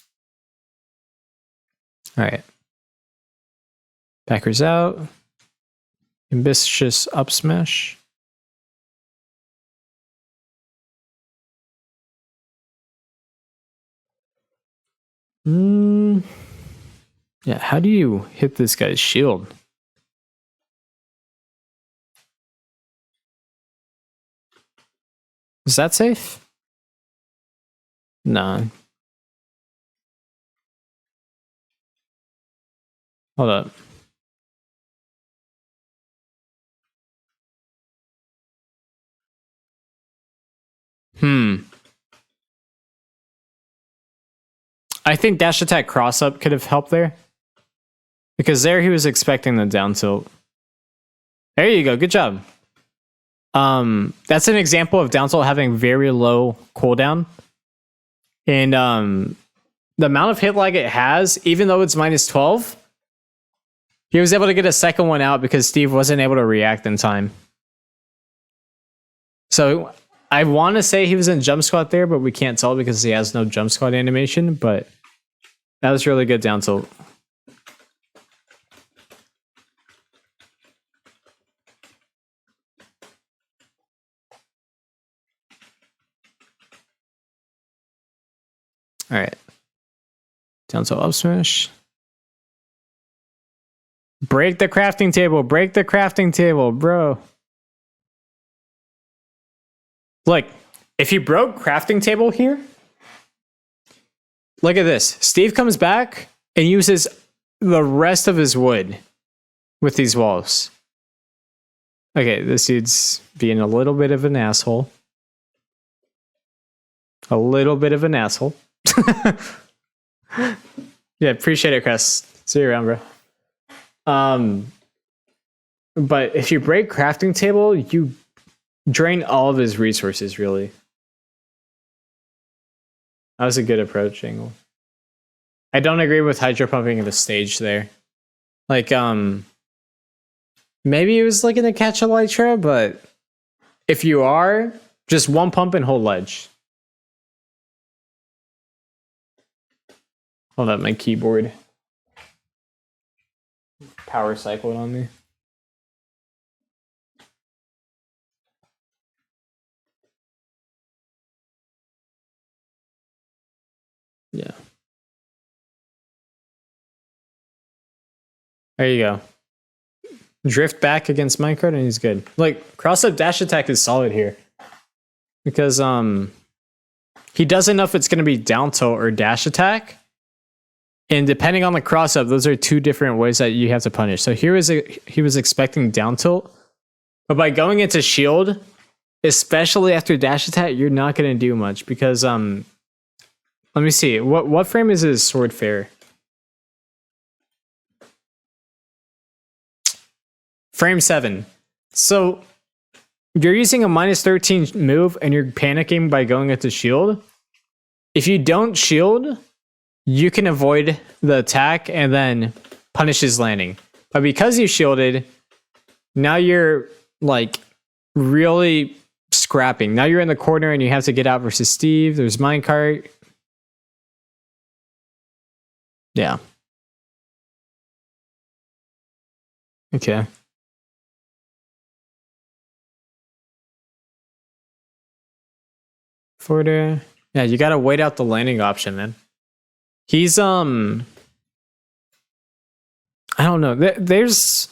All right. Backers out. Ambitious up smash. Yeah, how do you hit this guy's shield? Is that safe? Nah. Hold up. I think dash attack cross up could have helped there. Because there he was expecting the down tilt. There you go. Good job. That's an example of down tilt having very low cooldown. And the amount of hit lag it has, even though it's minus 12, he was able to get a second one out because Steve wasn't able to react in time. So I want to say he was in jump squat there, but we can't tell because he has no jump squat animation. But that was really good down tilt. All right. Down tilt up smash. Break the crafting table. Break the crafting table, bro. Look, if you broke crafting table here, look at this. Steve comes back and uses the rest of his wood with these walls. Okay, this dude's being a little bit of an asshole. A little bit of an asshole. Yeah, appreciate it, Chris. See you around, bro. But if you break crafting table, you drain all of his resources, really. That was a good approach angle. I don't agree with hydro pumping the stage there. Like, maybe he was looking to catch a Elytra, but if you are, just one pump and hold ledge. Hold up, my keyboard power cycled on me. Yeah. There you go. Drift back against minecart and he's good. Like, cross up dash attack is solid here. Because he doesn't know if it's gonna be down tilt or dash attack. And depending on the cross up, those are two different ways that you have to punish. So here he was expecting down tilt. But by going into shield, especially after dash attack, you're not gonna do much because let me see. What frame is his sword fair? Frame 7. So you're using a minus 13 move and you're panicking by going into shield. If you don't shield, you can avoid the attack and then punish his landing. But because you shielded, now you're like really scrapping. Now you're in the corner and you have to get out versus Steve. There's minecart. Yeah. Okay. For the yeah, you gotta wait out the landing option, man. He's I don't know. There's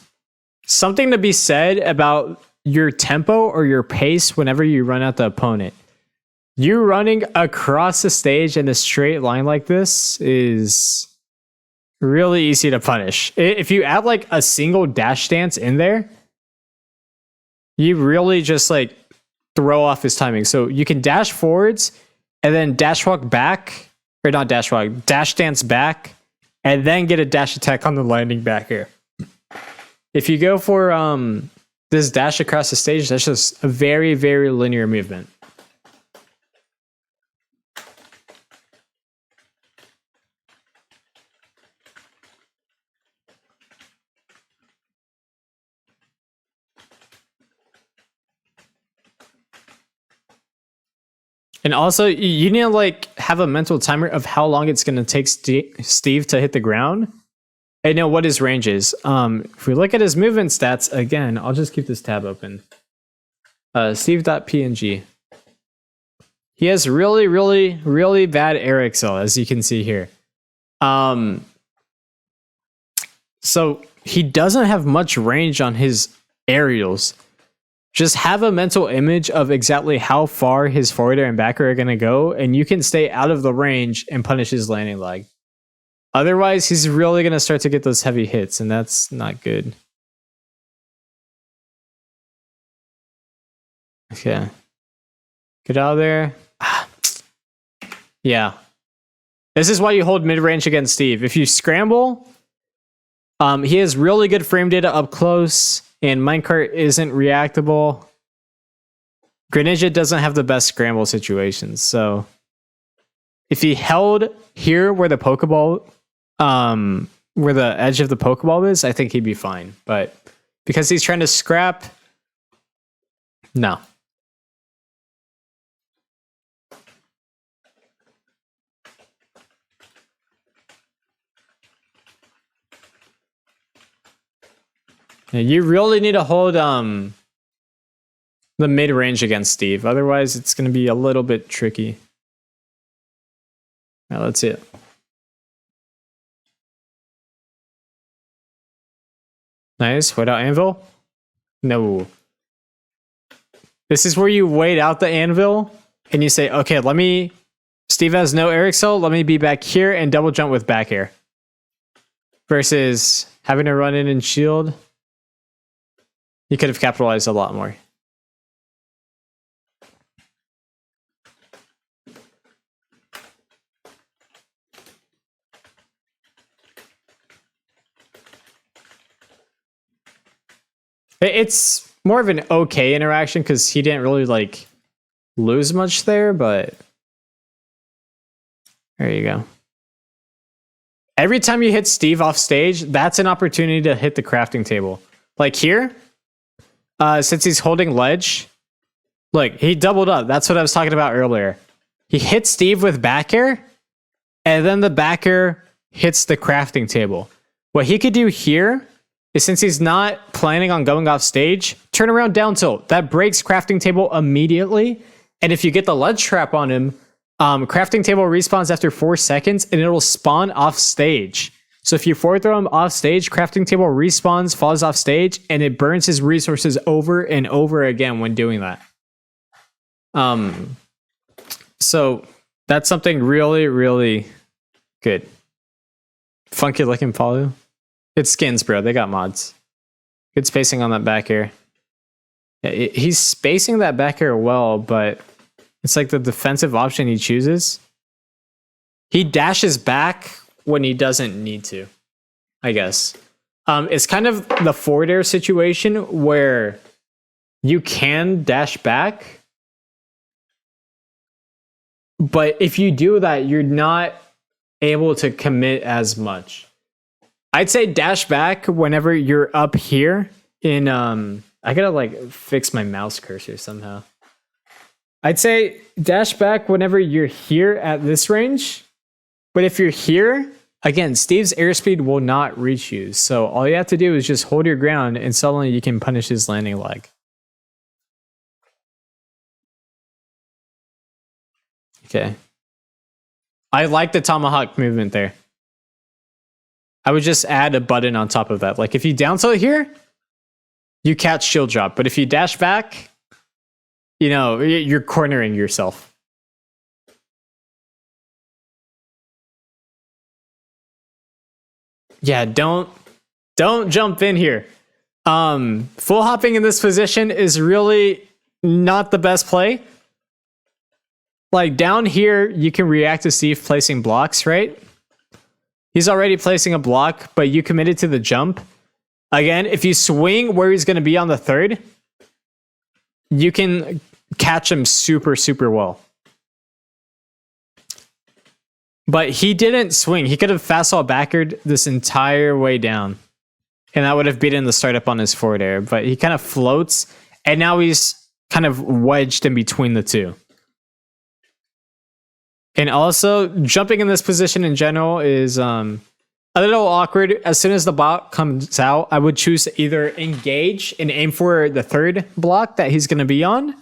something to be said about your tempo or your pace whenever you run at the opponent. You running across the stage in a straight line like this is really easy to punish. If you add like a single dash dance in there, you really just like throw off his timing. So you can dash forwards and then dash walk back, or not dash walk, dash dance back, and then get a dash attack on the landing back here. If you go for this dash across the stage, that's just a very, very linear movement. And also, you need to like have a mental timer of how long it's going to take Steve to hit the ground. Hey, no, what his range is. If we look at his movement stats again, I'll just keep this tab open. Steve.png. He has really, really, really bad air excel, as you can see here. So he doesn't have much range on his aerials. Just have a mental image of exactly how far his forward air and back air are going to go, and you can stay out of the range and punish his landing lag. Otherwise, he's really going to start to get those heavy hits, and that's not good. Okay. Get out of there. Yeah. This is why you hold mid-range against Steve. If you scramble, he has really good frame data up close, and minecart isn't reactable. Greninja doesn't have the best scramble situations, so if he held here where the Pokeball, where the edge of the Pokeball is, I think he'd be fine. But because he's trying to scrap, no. Yeah, you really need to hold the mid-range against Steve. Otherwise, it's going to be a little bit tricky. Now, let's see it. Nice. Wait out anvil? No. This is where you wait out the anvil and you say, okay, Steve has no air excel. Let me be back here and double jump with back air. Versus having to run in and shield. You could have capitalized a lot more. It's more of an okay interaction because he didn't really like lose much there, but there you go. Every time you hit Steve off stage, that's an opportunity to hit the crafting table. Like here, since he's holding ledge, look, he doubled up. That's what I was talking about earlier. He hits Steve with back air, and then the back air hits the crafting table. What he could do here is, since he's not planning on going off stage, turn around down tilt. That breaks crafting table immediately. And if you get the ledge trap on him, crafting table respawns after 4 seconds and it'll spawn off stage. So if you forward throw him off stage, crafting table respawns, falls off stage, and it burns his resources over and over again when doing that. So that's something really, really good. Funky looking Palu. It's skins, bro. They got mods. Good spacing on that back air. Yeah, he's spacing that back air well, but it's like the defensive option he chooses. He dashes back when he doesn't need to, I guess. It's kind of the forward air situation where you can dash back, but if you do that, you're not able to commit as much. I'd say dash back whenever you're up here in I gotta like fix my mouse cursor somehow. I'd say dash back whenever you're here at this range. But if you're here, again, Steve's airspeed will not reach you. So all you have to do is just hold your ground and suddenly you can punish his landing leg. Okay. I like the tomahawk movement there. I would just add a button on top of that. Like if you down tilt here, you catch shield drop. But if you dash back, you know, you're cornering yourself. Yeah, don't jump in here. Full hopping in this position is really not the best play. Like down here, you can react to Steve placing blocks, right? He's already placing a block, but you committed to the jump. Again, if you swing where he's going to be on the third, you can catch him super, super well. But he didn't swing. He could have fastball backered this entire way down. And that would have beaten the startup on his forward air. But he kind of floats, and now he's kind of wedged in between the two. And also, jumping in this position in general is a A little awkward. As soon as the block comes out, I would choose to either engage and aim for the third block that he's going to be on,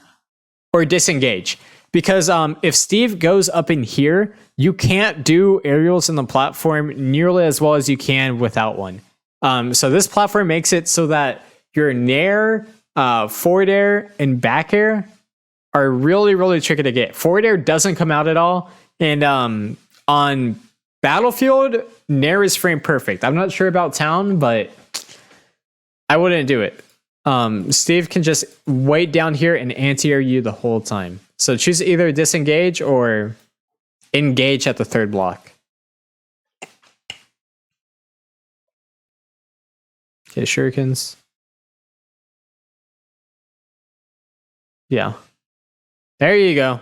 or disengage. Because if Steve goes up in here, you can't do aerials in the platform nearly as well as you can without one. So this platform makes it so that your nair, forward air, and back air are really, really tricky to get. Forward air doesn't come out at all. And on Battlefield, nair is frame perfect. I'm not sure about Town, but I wouldn't do it. Steve can just wait down here and anti-air you the whole time. So choose either disengage or engage at the third block. Okay, shurikens. Yeah. There you go.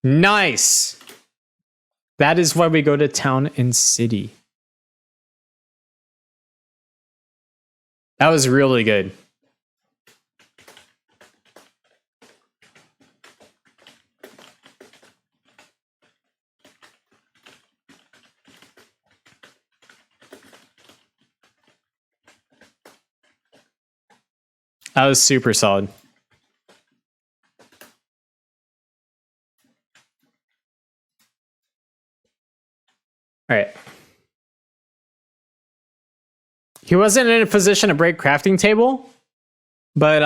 Nice. That is why we go to town and city. That was really good. That was super solid. All right. He wasn't in a position to break crafting table, but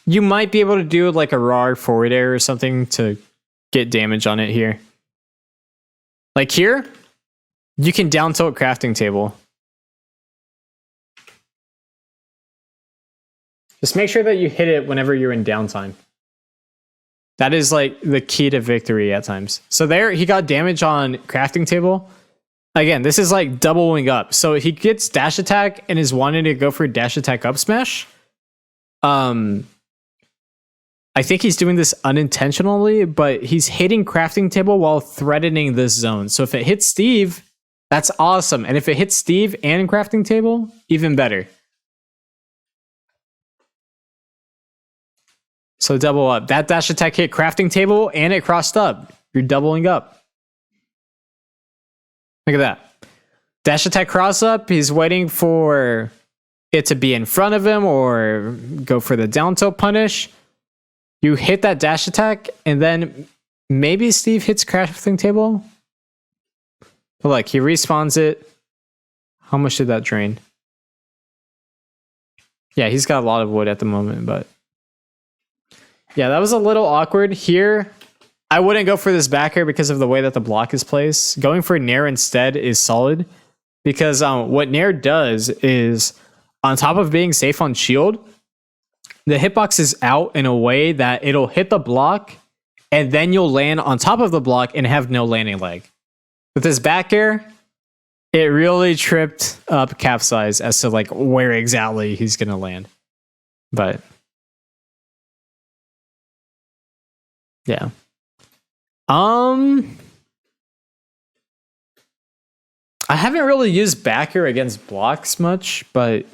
you might be able to do like a raw forward air or something to get damage on it here. Like here, you can down tilt crafting table. Just make sure that you hit it whenever you're in downtime. That is like the key to victory at times. So there, he got damage on crafting table. Again, this is like doubling up. So he gets dash attack and is wanting to go for dash attack up smash. I think he's doing this unintentionally, but he's hitting crafting table while threatening this zone. So if it hits Steve, that's awesome. And if it hits Steve and crafting table, even better. So double up. That dash attack hit crafting table and it crossed up. You're doubling up. Look at that. Dash attack cross up. He's waiting for it to be in front of him or go for the down tilt punish. You hit that dash attack and then maybe Steve hits crafting table. But look, he respawns it. How much did that drain? Yeah, he's got a lot of wood at the moment, but yeah, that was a little awkward here. I wouldn't go for this back air because of the way that the block is placed. Going for nair instead is solid because what nair does is, on top of being safe on shield, the hitbox is out in a way that it'll hit the block and then you'll land on top of the block and have no landing leg. With this back air, it really tripped up Capsize as to like where exactly he's going to land. But yeah. I haven't really used back air against blocks much, but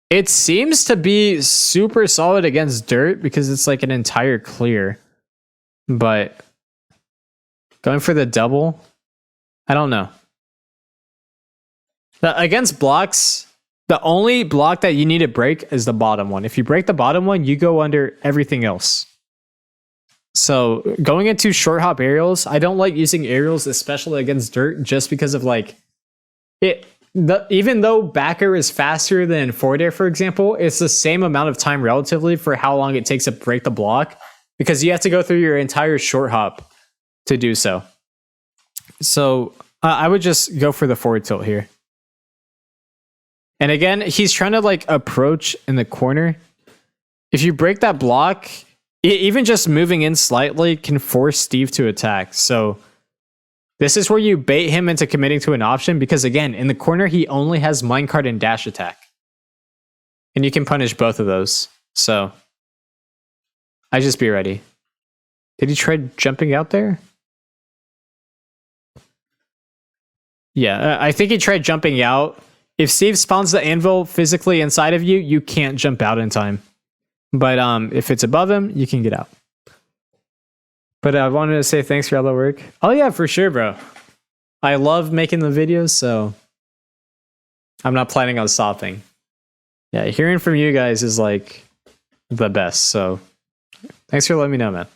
it seems to be super solid against dirt because it's like an entire clear. But going for the double, I don't know. Against blocks, the only block that you need to break is the bottom one. If you break the bottom one, you go under everything else. So going into short hop aerials, I don't like using aerials, especially against dirt, just because of like it. Even though back air is faster than forward air, for example, it's the same amount of time relatively for how long it takes to break the block because you have to go through your entire short hop to do so. So I would just go for the forward tilt here. And again, he's trying to like approach in the corner. If you break that block, even just moving in slightly can force Steve to attack. So this is where you bait him into committing to an option because, again, in the corner, he only has minecart and dash attack. And you can punish both of those. So I just be ready. Did he try jumping out there? Yeah, I think he tried jumping out. If Steve spawns the anvil physically inside of you, you can't jump out in time. But if it's above him, you can get out. But I wanted to say thanks for all the work. Oh yeah, for sure, bro. I love making the videos, so I'm not planning on stopping. Yeah, hearing from you guys is like the best. So thanks for letting me know, man.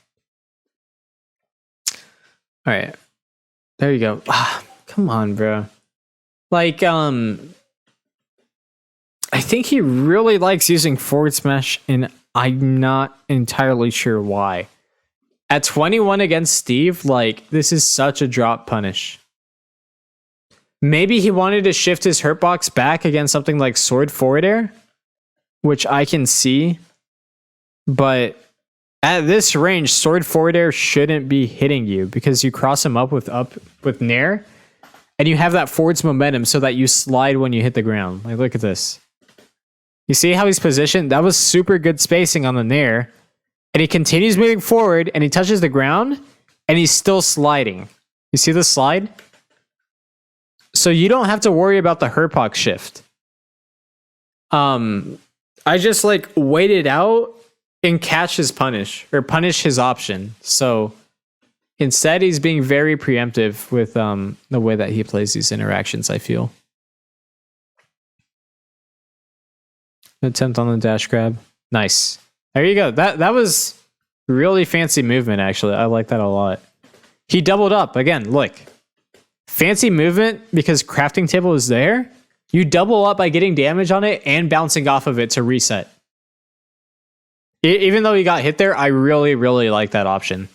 All right. There you go. Come on, bro. Like, I think he really likes using forward smash, and I'm not entirely sure why. At 21 against Steve, like, this is such a drop punish. Maybe he wanted to shift his hurt box back against something like sword forward air, which I can see. But at this range, sword forward air shouldn't be hitting you because you cross him up with nair, and you have that forwards momentum so that you slide when you hit the ground. Like, look at this. You see how he's positioned? That was super good spacing on the nair. And he continues moving forward, and he touches the ground, and he's still sliding. You see the slide? So you don't have to worry about the Herpox shift. I just like waited out and catch his punish, or punish his option. So instead, he's being very preemptive with the way that he plays these interactions, I feel. Attempt on the dash grab. Nice. There you go. That was really fancy movement, actually. I like that a lot. He doubled up. Again, look. Fancy movement because crafting table is there. You double up by getting damage on it and bouncing off of it to reset. Even though he got hit there, I really, really like that option.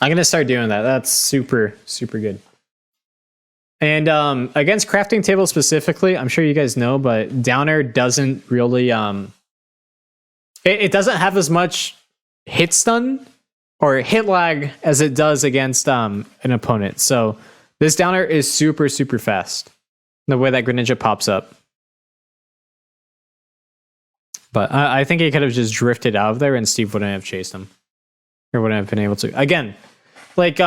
I'm going to start doing that. That's super, super good. And against crafting table specifically, I'm sure you guys know, but down air doesn't really... it doesn't have as much hit stun or hit lag as it does against an opponent. So this down air is super, super fast. The way that Greninja pops up. But I think he could have just drifted out of there and Steve wouldn't have chased him. Or wouldn't have been able to. Again, like,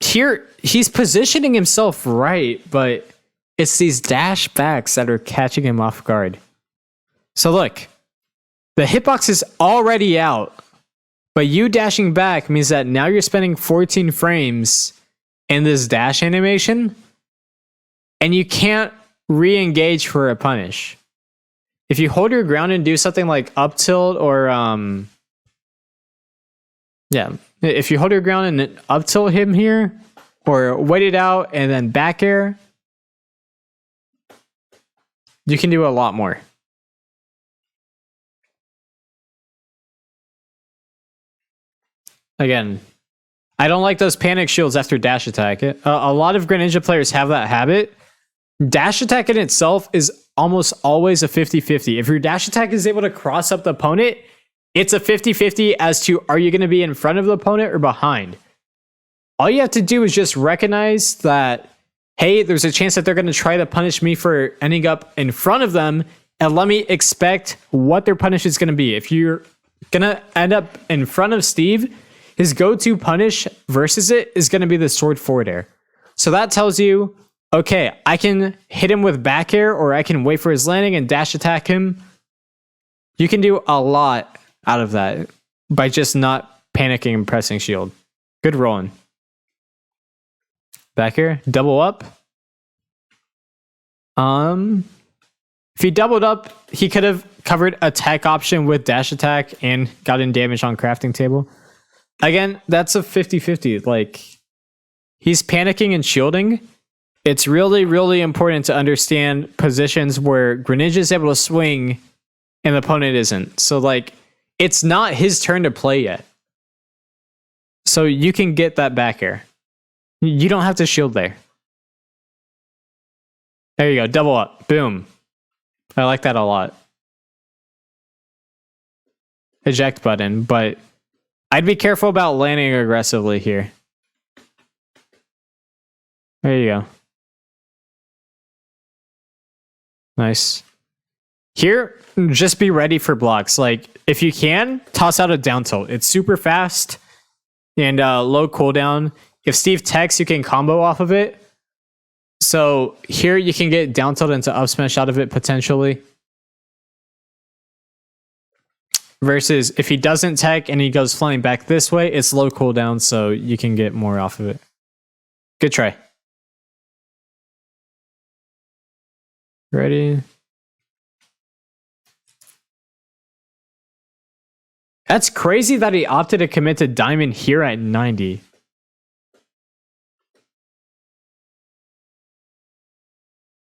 here, he's positioning himself right, but it's these dash backs that are catching him off guard. So look, the hitbox is already out, but you dashing back means that now you're spending 14 frames in this dash animation, and you can't re-engage for a punish. If you hold your ground and do something like up tilt or if you hold your ground and up tilt him here, or wait it out and then back air, you can do a lot more. Again, I don't like those panic shields after dash attack. A lot of Greninja players have that habit. Dash attack in itself is almost always a 50-50. If your dash attack is able to cross up the opponent, it's a 50-50 as to are you going to be in front of the opponent or behind. All you have to do is just recognize that, hey, there's a chance that they're going to try to punish me for ending up in front of them, and let me expect what their punish is going to be. If you're going to end up in front of Steve, his go-to punish versus it is going to be the sword forward air. So that tells you, okay, I can hit him with back air, or I can wait for his landing and dash attack him. You can do a lot out of that by just not panicking and pressing shield. Good rolling. Back air, double up. If he doubled up, he could have covered attack option with dash attack and gotten damage on crafting table. Again, that's a 50-50. Like, he's panicking and shielding. It's really, really important to understand positions where Greninja is able to swing and the opponent isn't. So, like, it's not his turn to play yet. So you can get that back air. You don't have to shield there. There you go. Double up. Boom. I like that a lot. Eject button, but I'd be careful about landing aggressively here. There you go. Nice. Here, just be ready for blocks. Like, if you can, toss out a down tilt. It's super fast and low cooldown. If Steve techs, you can combo off of it. So here you can get down tilt into up smash out of it potentially. Versus if he doesn't tech and he goes flying back this way, it's low cooldown, so you can get more off of it. Good try. Ready? That's crazy that he opted to commit to Diamond here at 90.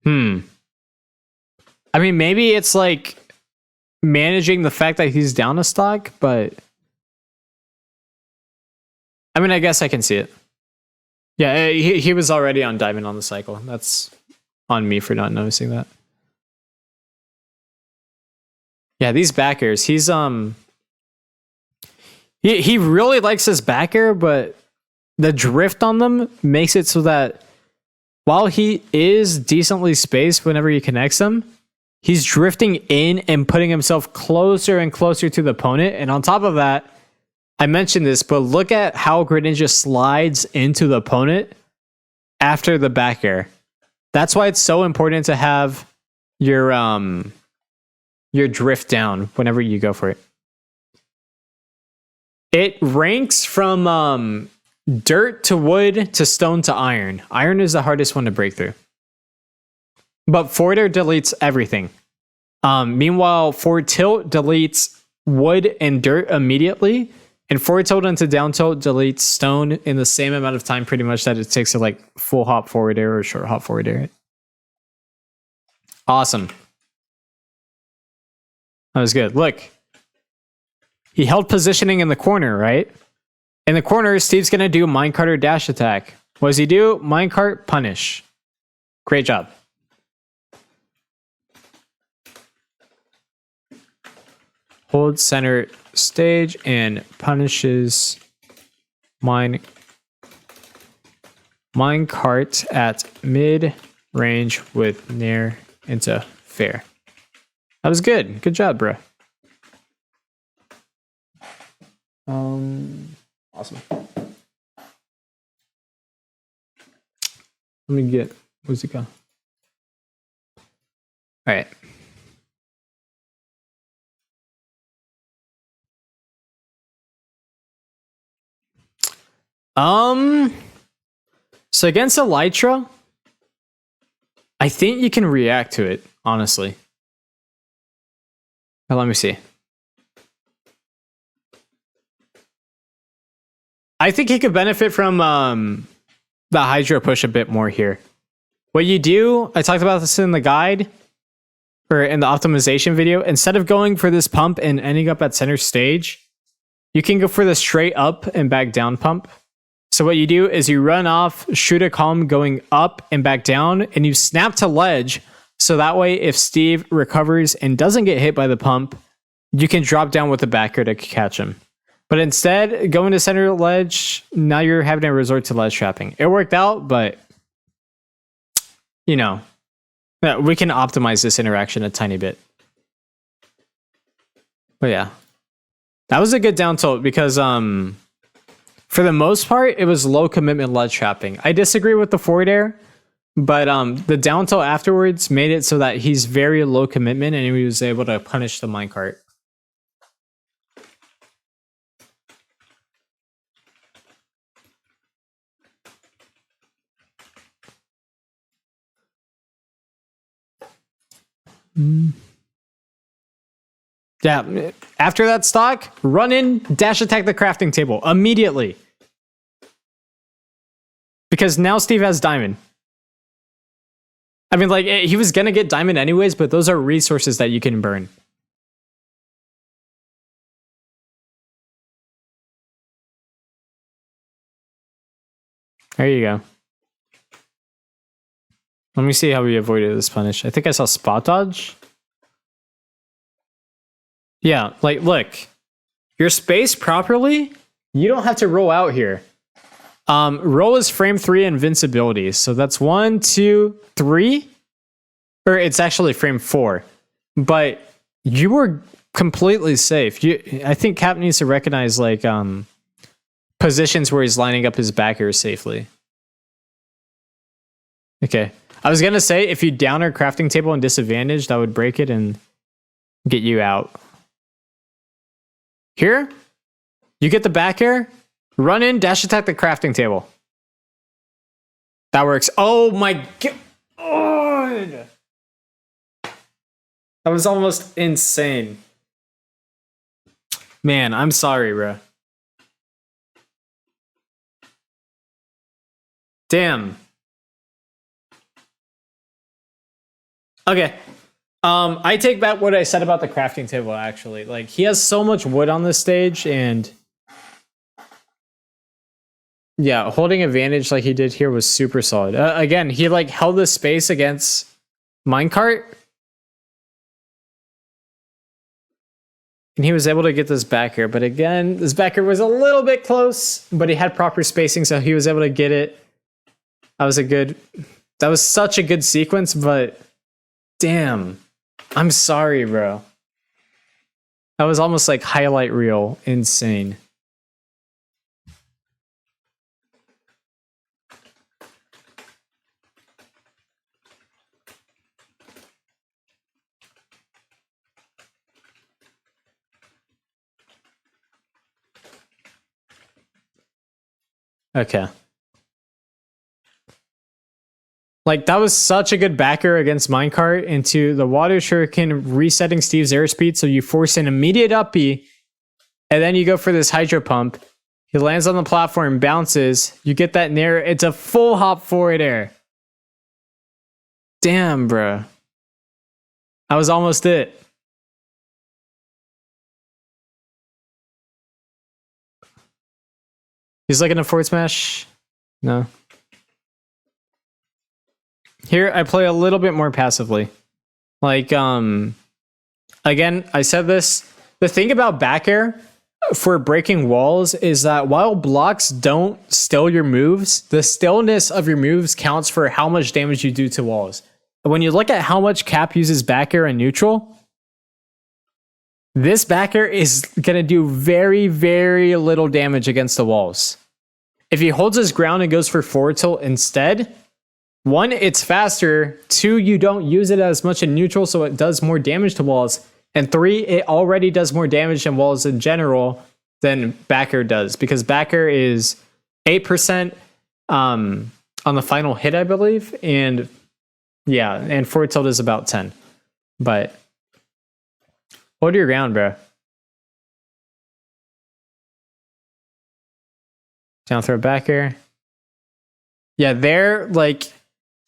I mean, maybe it's like managing the fact that he's down a stock, but I mean, I guess I can see it. Yeah, he was already on Diamond on the cycle. That's on me for not noticing that. Yeah, these back airs, he's he really likes his back air, but the drift on them makes it so that while he is decently spaced whenever he connects them, he's drifting in and putting himself closer and closer to the opponent. And on top of that, I mentioned this, but look at how Greninja slides into the opponent after the back air. That's why it's so important to have your drift down whenever you go for it. It ranks from dirt to wood to stone to iron. Iron is the hardest one to break through. But forward air deletes everything. Meanwhile, forward tilt deletes wood and dirt immediately. And forward tilt into down tilt deletes stone in the same amount of time pretty much that it takes to like full hop forward air or short hop forward air. Awesome. That was good. Look. He held positioning in the corner, right? In the corner, Steve's going to do minecart or dash attack. What does he do? Minecart, punish. Great job. Hold center stage and punishes minecart at mid range with nair into fair. That was good. Good job, bro. Awesome. Let me get Musica. All right. So against Elytra, I think you can react to it, honestly. Now, let me see. I think he could benefit from the Hydro push a bit more here. What you do, I talked about this in the guide, or in the optimization video, instead of going for this pump and ending up at center stage, you can go for the straight up and back down pump. So what you do is you run off, shoot a column going up and back down, and you snap to ledge, so that way if Steve recovers and doesn't get hit by the pump, you can drop down with the backer to catch him. But instead, going to center ledge, now you're having to resort to ledge trapping. It worked out, but you know, we can optimize this interaction a tiny bit. But yeah, that was a good down tilt because for the most part, it was low commitment ledge trapping. I disagree with the forward air, but the down tilt afterwards made it so that he's very low commitment and he was able to punish the minecart. Yeah, after that stock, run in, dash attack the crafting table immediately. Because now Steve has diamond. I mean, like, he was gonna get diamond anyways, but those are resources that you can burn. There you go. Let me see how we avoided this punish. I think I saw spot dodge. Yeah, like, look. You're spaced properly. You don't have to roll out here. Roll is frame 3 invincibility. So that's 1, 2, 3. Or it's actually frame 4. but you were completely safe. I think Cap needs to recognize like positions where he's lining up his backers safely. Okay. I was gonna say if you down our crafting table and disadvantaged, I would break it and get you out. Here, you get the back air, run in, dash attack the crafting table. That works. Oh my god. That was almost insane. Man, I'm sorry, bro. Damn. Okay. I take back what I said about the crafting table, actually. Like, he has so much wood on this stage, and yeah, holding advantage like he did here was super solid. Again, he like held the space against minecart, and he was able to get this back here. But again, this back here was a little bit close, but he had proper spacing, so he was able to get it. That was such a good sequence, but damn, I'm sorry, bro. That was almost like highlight reel insane. Okay. Like, that was such a good backer against minecart into the water shuriken, resetting Steve's airspeed, so you force an immediate up B, and then you go for this hydro pump. He lands on the platform, bounces, you get that nair, it's a full hop forward air. Damn, bro. That was almost it. He's looking to forward smash. No. Here, I play a little bit more passively. Like, again, I said this. The thing about back air for breaking walls is that while blocks don't still your moves, the stillness of your moves counts for how much damage you do to walls. When you look at how much Cap uses back air in neutral, this back air is going to do very, very little damage against the walls. If he holds his ground and goes for forward tilt instead, one, it's faster. Two, you don't use it as much in neutral, so it does more damage to walls. And three, it already does more damage in walls in general than backer does, because backer is 8% on the final hit, I believe. And yeah, and forward tilt is about 10. But hold your ground, bro. Down throw backer. Yeah, they're like...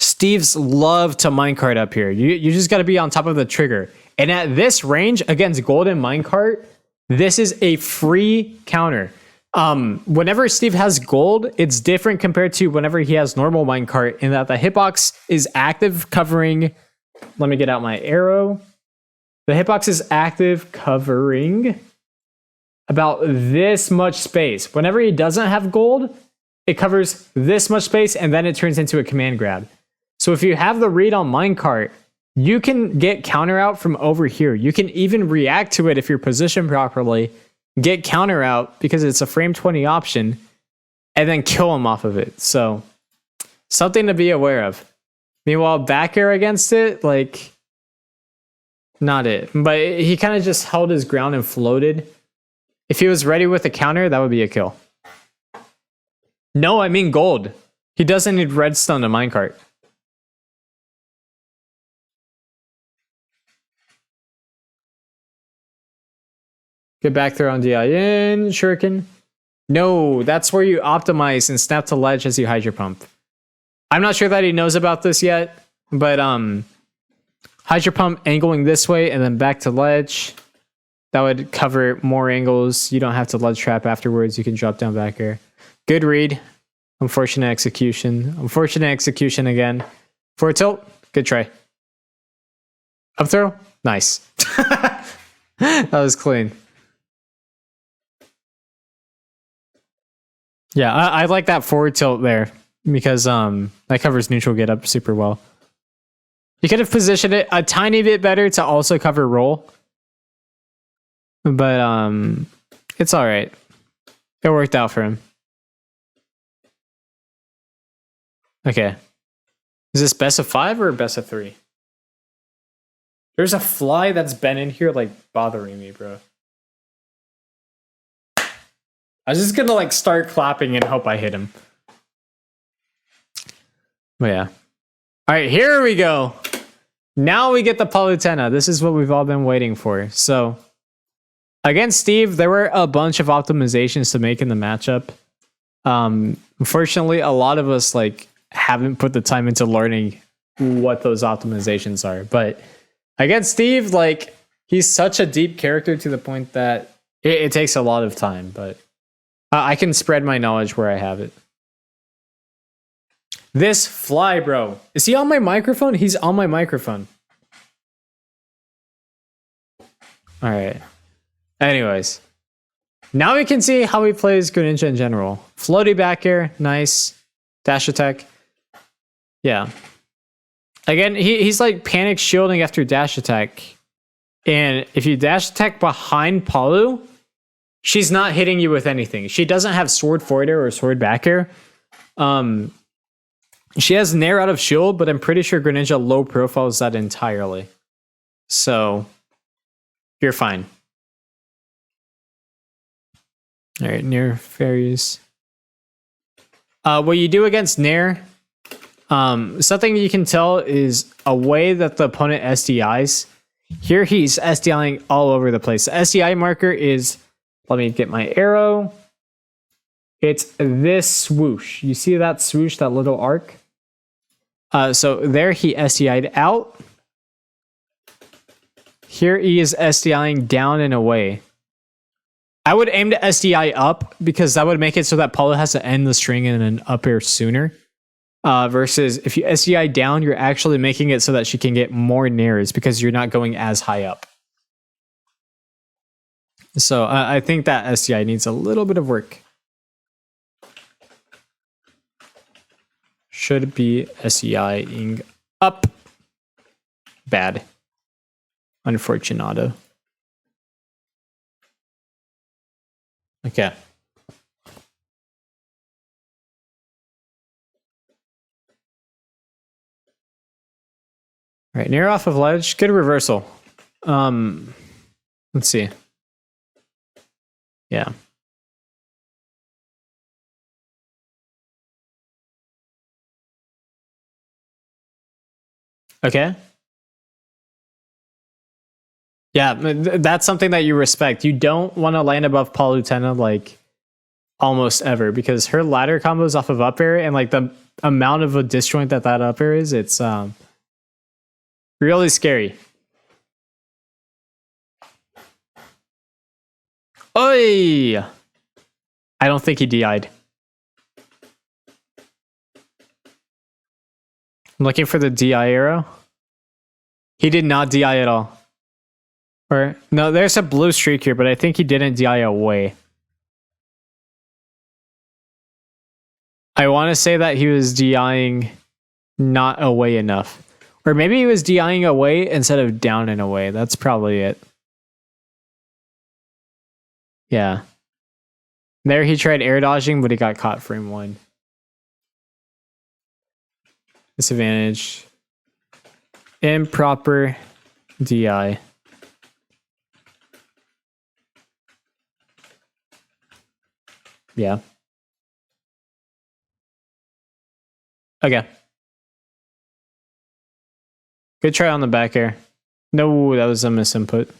Steve's love to minecart up here. You just got to be on top of the trigger. And at this range against golden minecart, this is a free counter. Whenever Steve has gold, it's different compared to whenever he has normal minecart in that the hitbox is active covering. Let me get out my arrow. The hitbox is active covering about this much space. Whenever he doesn't have gold, it covers this much space and then it turns into a command grab. So if you have the read on minecart, you can get counter out from over here. You can even react to it if you're positioned properly, get counter out because it's a frame 20 option, and then kill him off of it. So something to be aware of. Meanwhile, back air against it, like, not it. But he kind of just held his ground and floated. If he was ready with a counter, that would be a kill. No, I mean gold. He doesn't need redstone to minecart. Get back there on DIN, shuriken. No, that's where you optimize and snap to ledge as you hydro pump. I'm not sure that he knows about this yet, but hydro pump angling this way and then back to ledge. That would cover more angles. You don't have to ledge trap afterwards. You can drop down back here. Good read. Unfortunate execution. Unfortunate execution again. Forward tilt. Good try. Up throw. Nice. That was clean. Yeah, I like that forward tilt there because that covers neutral get up super well. You could have positioned it a tiny bit better to also cover roll. But it's all right. It worked out for him. Okay. Is this best of 5 or best of 3? There's a fly that's been in here, like, bothering me, bro. I was just gonna, like, start clapping and hope I hit him. But yeah. Alright, here we go. Now we get the Palutena. This is what we've all been waiting for. So, against Steve, there were a bunch of optimizations to make in the matchup. Unfortunately, a lot of us, like, haven't put the time into learning what those optimizations are. But against Steve, like, he's such a deep character to the point that it takes a lot of time. But I can spread my knowledge where I have it. This fly, bro. Is he on my microphone? He's on my microphone. All right. Anyways. Now we can see how he plays Greninja in general. Floaty back air. Nice. Dash attack. Yeah. Again, he's like panic shielding after dash attack. And if you dash attack behind Palu, she's not hitting you with anything. She doesn't have sword forward air or sword back air. She has Nair out of shield, but I'm pretty sure Greninja low profiles that entirely. So, you're fine. Alright, Nair fairies. What you do against Nair, something you can tell is a way that the opponent SDIs. Here he's SDIing all over the place. The SDI marker is, let me get my arrow. It's this swoosh. You see that swoosh, that little arc? So there he SDI'd out. Here he is SDIing down and away. I would aim to SDI up because that would make it so that Palu has to end the string in an up air sooner. Versus if you SDI down, you're actually making it so that she can get more nairs because you're not going as high up. So I think that SDI needs a little bit of work. Should be SDIing up. Bad. Unfortunato. Okay. All right, near off of ledge. Good reversal. Let's see. Yeah. Okay. Yeah, that's something that you respect. You don't want to land above Palutena like almost ever because her ladder combos off of up air and like the amount of a disjoint that up air is, it's really scary. Oi! I don't think he DI'd. I'm looking for the DI arrow. He did not DI at all. Or no, there's a blue streak here, but I think he didn't DI away. I want to say that he was DIing not away enough. Or maybe he was DIing away instead of down and away. That's probably it. Yeah. There he tried air dodging, but he got caught frame 1. Disadvantage. Improper DI. Yeah. Okay. Good try on the back air. No, that was a misinput.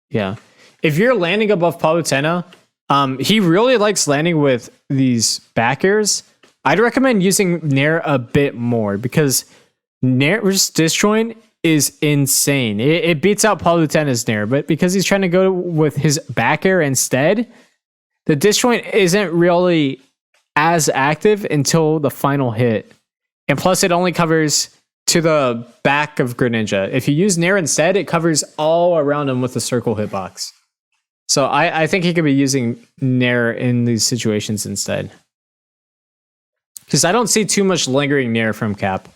Yeah. If you're landing above Palutena, he really likes landing with these back airs. I'd recommend using Nair a bit more because Nair's disjoint is insane. It beats out Palutena's Nair, but because he's trying to go with his back air instead, the disjoint isn't really as active until the final hit. And plus it only covers to the back of Greninja. If you use Nair instead, it covers all around him with the circle hitbox. So I think he could be using Nair in these situations instead. Because I don't see too much lingering Nair from Cap.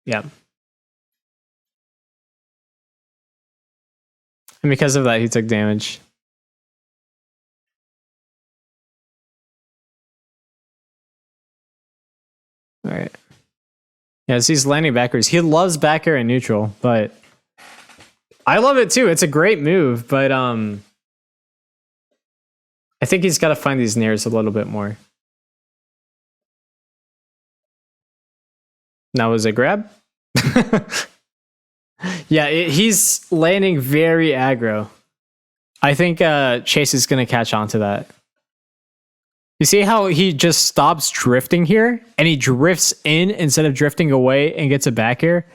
Yeah. And because of that, he took damage. All right. Yeah, so he's landing backwards. He loves back air and neutral, but I love it too. It's a great move, but I think he's got to find these nairs a little bit more. Now was it grab? Yeah, he's landing very aggro. I think Chase is going to catch on to that. You see how he just stops drifting here? And he drifts in instead of drifting away and gets a back air?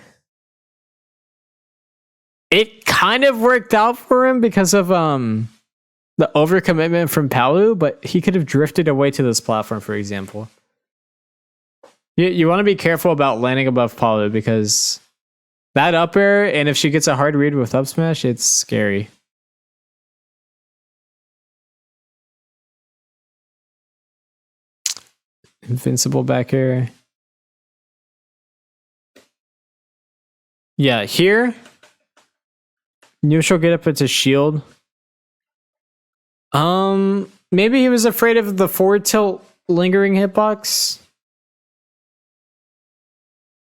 It kind of worked out for him because of the overcommitment from Palu, but he could have drifted away to this platform, for example. You want to be careful about landing above Palu because that up air, and if she gets a hard read with up smash, it's scary. Invincible back air. Yeah, here, neutral get up into shield. Maybe he was afraid of the forward tilt lingering hitbox.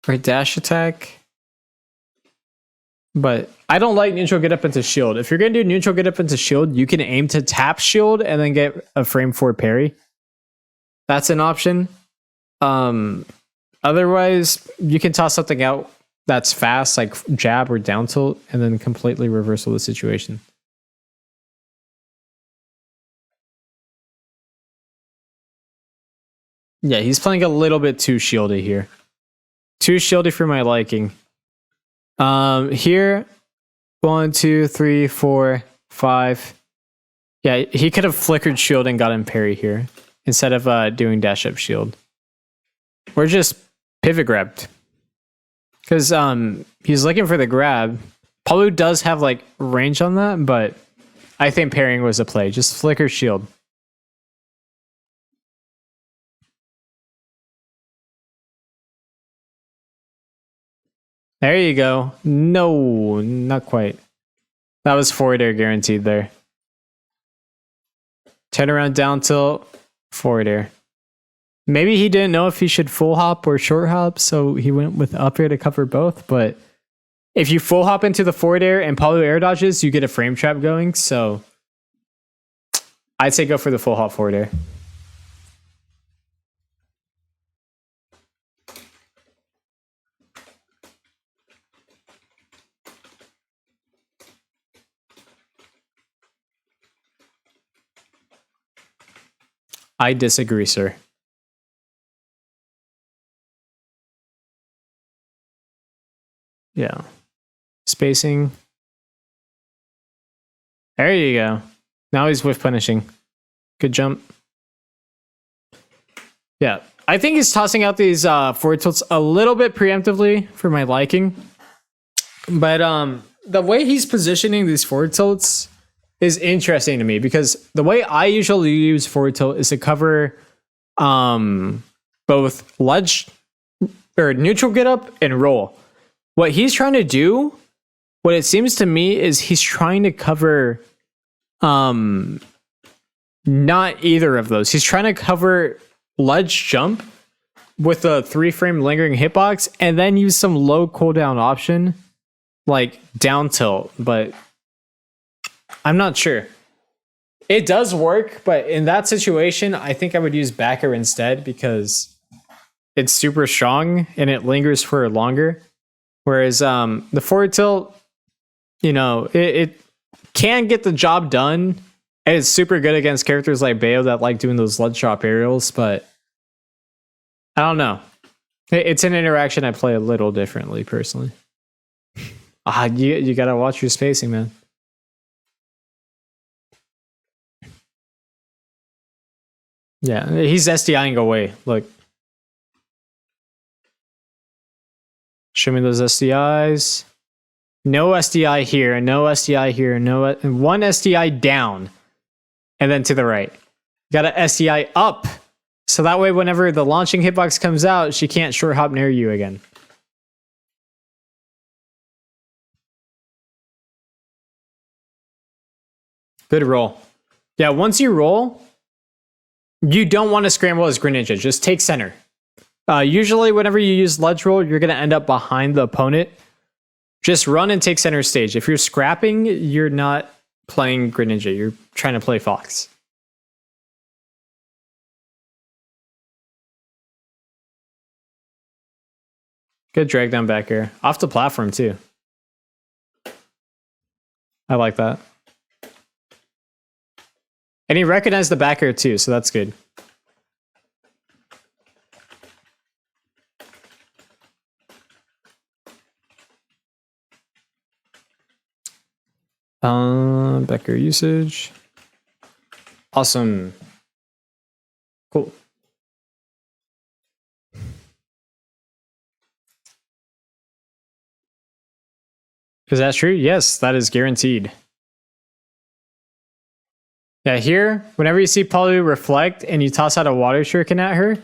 Or dash attack. But I don't like neutral get up into shield. If you're going to do neutral get up into shield, you can aim to tap shield and then get a frame 4 parry. That's an option. Otherwise, you can toss something out that's fast, like jab or down tilt, and then completely reversal the situation. Yeah, he's playing a little bit too shieldy here. Too shieldy for my liking. Here, 1, 2, 3, 4, 5. Yeah, he could have flickered shield and gotten parry here instead of doing dash up shield. Or just pivot grabbed. Because he's looking for the grab. Palu does have like range on that, but I think parrying was a play. Just flicker shield. There you go. No, not quite. That was forward air guaranteed there. Turn around down tilt, forward air. Maybe he didn't know if he should full hop or short hop, so he went with up air to cover both. But if you full hop into the forward air and Palu air dodges, you get a frame trap going. So I'd say go for the full hop forward air. I disagree, sir. Yeah. Spacing. There you go. Now he's whiff punishing. Good jump. Yeah. I think he's tossing out these forward tilts a little bit preemptively for my liking. But the way he's positioning these forward tilts is interesting to me because the way I usually use forward tilt is to cover both ledge or neutral get up and roll. What he's trying to do, what it seems to me, is he's trying to cover not either of those. He's trying to cover ledge jump with a 3-frame lingering hitbox and then use some low cooldown option like down tilt, but I'm not sure. It does work, but in that situation, I think I would use backer instead because it's super strong and it lingers for longer. Whereas the forward tilt, you know, it can get the job done. And it's super good against characters like Bayo that like doing those ledge drop aerials, but I don't know. It's an interaction I play a little differently, personally. You gotta watch your spacing, man. Yeah, he's SDIing away. Look. Show me those SDIs. No SDI here, no SDI here, no one SDI down. And then to the right. Got an SDI up. So that way whenever the launching hitbox comes out, she can't short hop near you again. Good roll. Yeah, once you roll, you don't want to scramble as Greninja. Just take center. Usually, whenever you use ledge roll, you're going to end up behind the opponent. Just run and take center stage. If you're scrapping, you're not playing Greninja. You're trying to play Fox. Good drag down back air. Off the platform, too. I like that. And he recognized the back air, too, so that's good. Back air usage. Awesome. Cool. Is that true? Yes, that is guaranteed. Yeah, here, whenever you see Palu reflect and you toss out a water shuriken at her,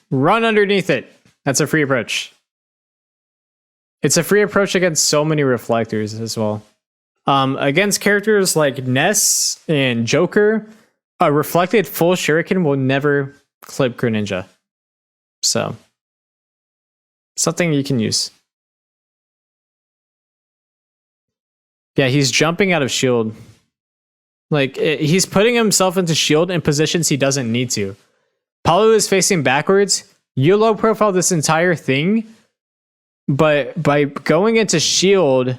run underneath it. That's a free approach. It's a free approach against so many reflectors as well. Against characters like Ness and Joker, a reflected full shuriken will never clip Greninja. So, something you can use. Yeah, he's jumping out of shield. Like, he's putting himself into shield in positions he doesn't need to. Palu is facing backwards. You low profile this entire thing, but by going into shield,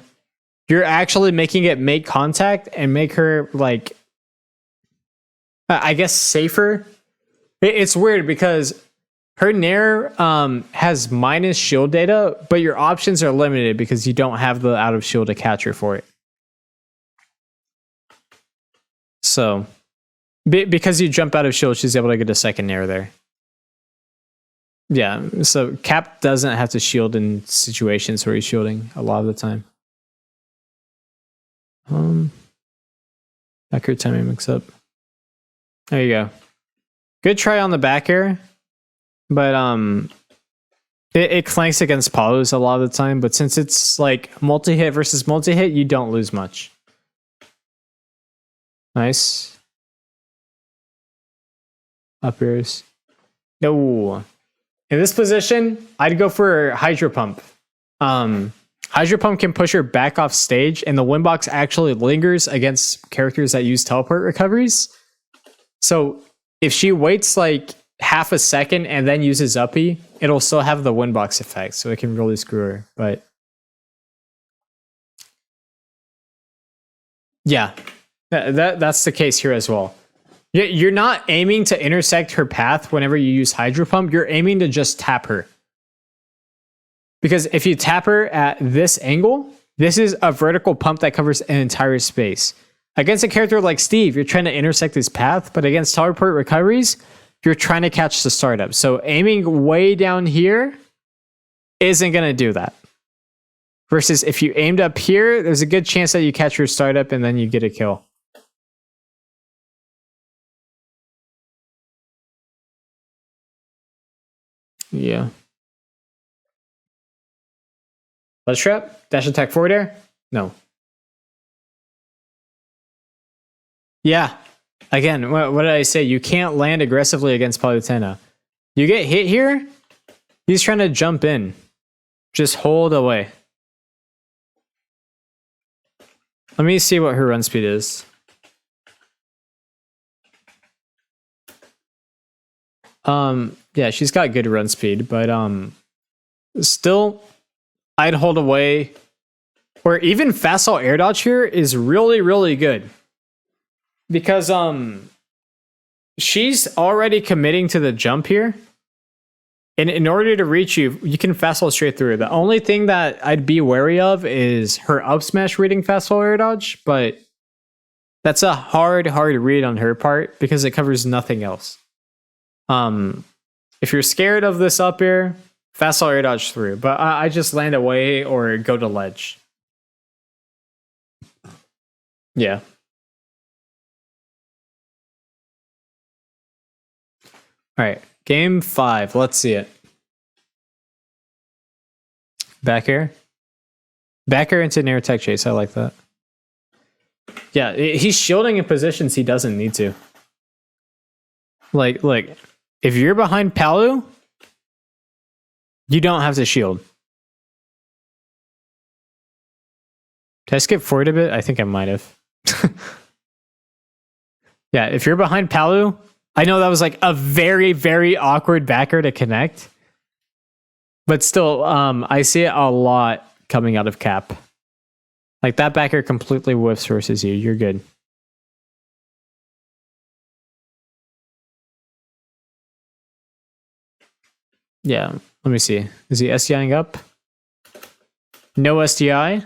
you're actually making it make contact and make her, like, I guess, safer. It's weird because her Nair has minus shield data, but your options are limited because you don't have the out of shield to catch her for it. So, because you jump out of shield, she's able to get a second Nair there. Yeah, so Cap doesn't have to shield in situations where he's shielding a lot of the time. Back air timing mix up. There you go. Good try on the back air, but it clanks against Palu's a lot of the time. But since it's like multi-hit versus multi-hit, you don't lose much. Nice. Up airs. No. In this position, I'd go for Hydro Pump. Hydro Pump can push her back off stage, and the win box actually lingers against characters that use teleport recoveries. So if she waits like half a second and then uses uppy, it'll still have the win box effect, so it can really screw her. But yeah, that's the case here as well. You're not aiming to intersect her path whenever you use Hydro Pump. You're aiming to just tap her. Because if you tap her at this angle, this is a vertical pump that covers an entire space. Against a character like Steve, you're trying to intersect his path, but against teleport recoveries, you're trying to catch the startup. So aiming way down here isn't going to do that. Versus if you aimed up here, there's a good chance that you catch your startup and then you get a kill. Yeah. Let's trap. Dash attack forward air? No. Yeah. Again, what did I say? You can't land aggressively against Palutena. You get hit here, he's trying to jump in. Just hold away. Let me see what her run speed is. Yeah, she's got good run speed, but still, I'd hold away. Or even fast all air dodge here is really, really good. Because she's already committing to the jump here. And in order to reach you, you can fast all straight through. The only thing that I'd be wary of is her up smash reading fast all air dodge, but that's a hard read on her part because it covers nothing else. If you're scared of this up air, fast all air dodge through, but I just land away or go to ledge. Yeah. All right, game 5. Let's see it. Back air. Back air into Nair tech chase. I like that. Yeah, he's shielding in positions he doesn't need to. Like, if you're behind Palu, you don't have to shield. Did I skip forward a bit? I think I might have. Yeah, if you're behind Palu, I know that was like a very, very awkward backer to connect. But still, I see it a lot coming out of Cap. Like, that backer completely whiffs versus you. You're good. Yeah, let me see. Is he SDIing up? No SDI.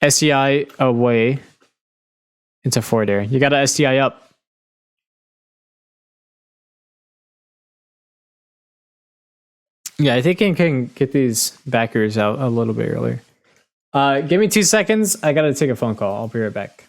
SDI away into forward air. You got to SDI up. Yeah, I think I can get these backers out a little bit earlier. Give me 2 seconds. I got to take a phone call. I'll be right back.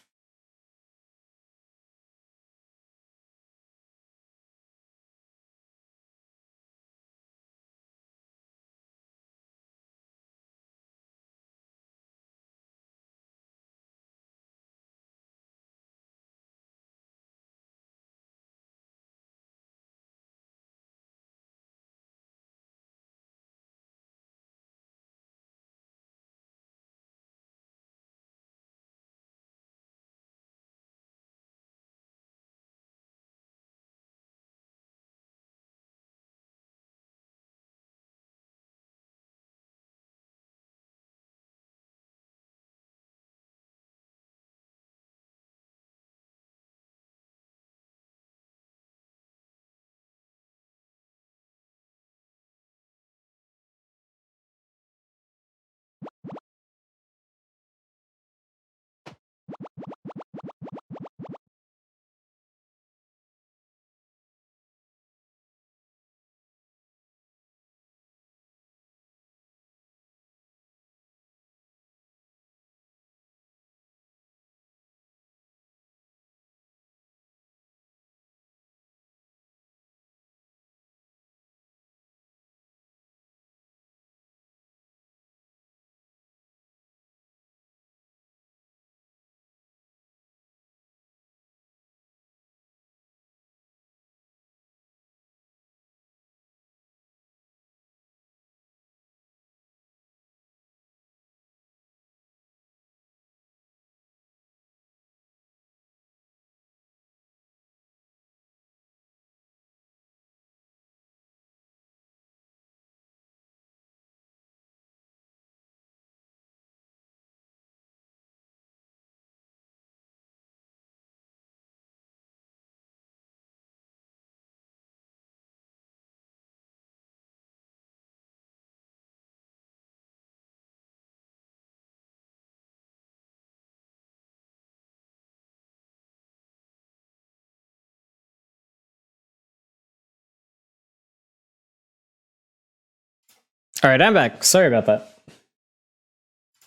All right, I'm back. Sorry about that.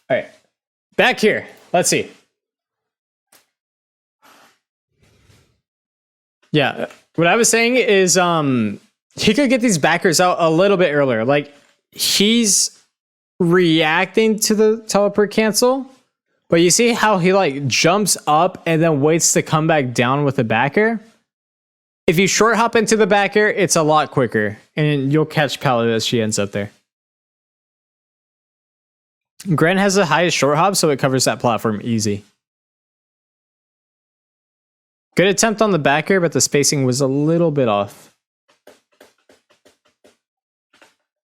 All right, back here. Let's see. Yeah, what I was saying is, he could get these backers out a little bit earlier. Like, he's reacting to the teleport cancel, but you see how he like jumps up and then waits to come back down with the backer. If you short hop into the backer, it's a lot quicker, and you'll catch Palu as she ends up there. Gren has the highest short hop, so it covers that platform easy. Good attempt on the backer, but the spacing was a little bit off.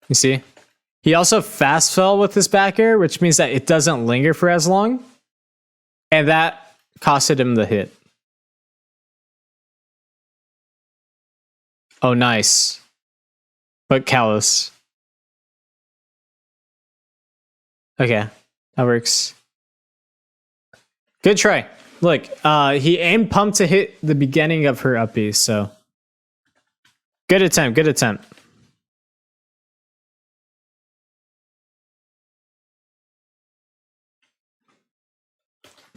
You see? He also fast fell with this backer, which means that it doesn't linger for as long. And that costed him the hit. Oh, nice. But callous. Okay, that works. Good try. Look, he aimed pump to hit the beginning of her up B, so good attempt, good attempt.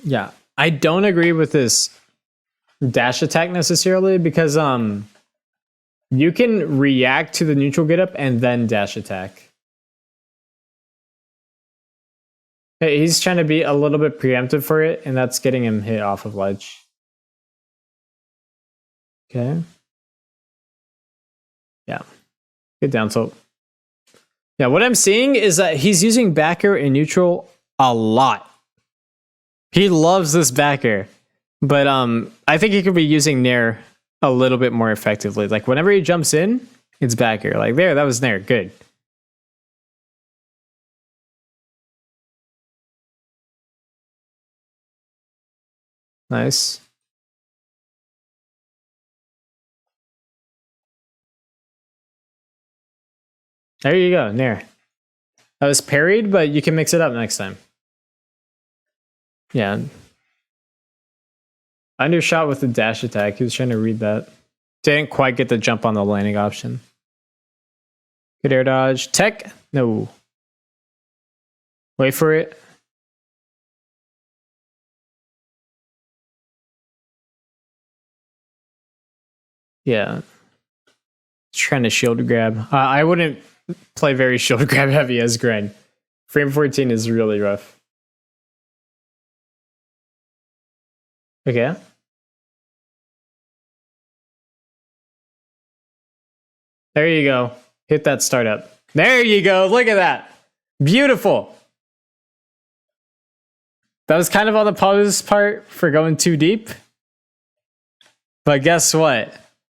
Yeah, I don't agree with this dash attack necessarily because you can react to the neutral get up and then dash attack. Hey, he's trying to be a little bit preemptive for it, and that's getting him hit off of ledge. Okay. Yeah. Good down tilt. Yeah, what I'm seeing is that he's using back air in neutral a lot. He loves this back air. But I think he could be using nair a little bit more effectively. Like whenever he jumps in, it's back air. Like there, that was nair. Good. Nice. There you go, nair. That was parried, but you can mix it up next time. Yeah. Undershot with the dash attack. He was trying to read that. Didn't quite get the jump on the landing option. Good air dodge. Tech? No. Wait for it. Yeah. Trying to shield grab. I wouldn't play very shield grab heavy as Gren. Frame 14 is really rough. Okay. There you go. Hit that startup. There you go. Look at that. Beautiful. That was kind of on the pause part for going too deep. But guess what?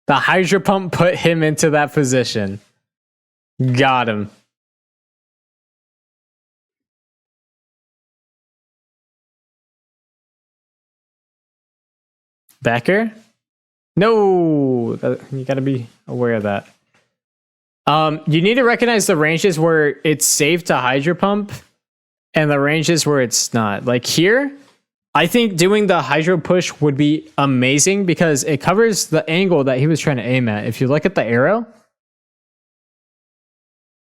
The Hydro Pump put him into that position. Got him. Backer? No! You gotta be aware of that. You need to recognize the ranges where it's safe to Hydro Pump and the ranges where it's not. Like here, I think doing the Hydro Push would be amazing because it covers the angle that he was trying to aim at. If you look at the arrow,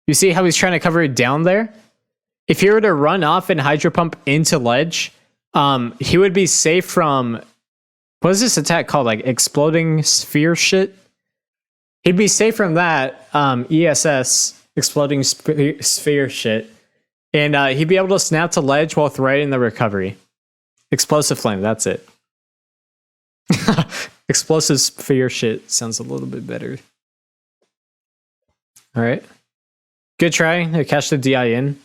you see how he's trying to cover it down there? If he were to run off and Hydro Pump into ledge, he would be safe from... What is this attack called? Like exploding sphere shit? He'd be safe from that, ESS, exploding sphere shit. And he'd be able to snap to ledge while threading the recovery. Explosive flame, that's it. Explosive sphere shit sounds a little bit better. All right. Good try to catch the DI in.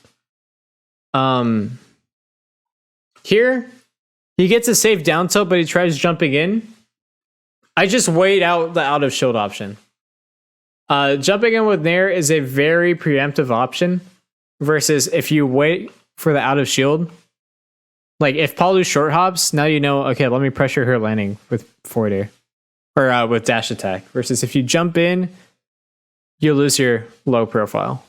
Here, he gets a safe down tilt, but he tries jumping in. I just wait out the out of shield option. Jumping in with nair is a very preemptive option versus if you wait for the out of shield. Like if Palu short hops, now you know, okay, let me pressure her landing with forward air or with dash attack versus if you jump in, you lose your low profile.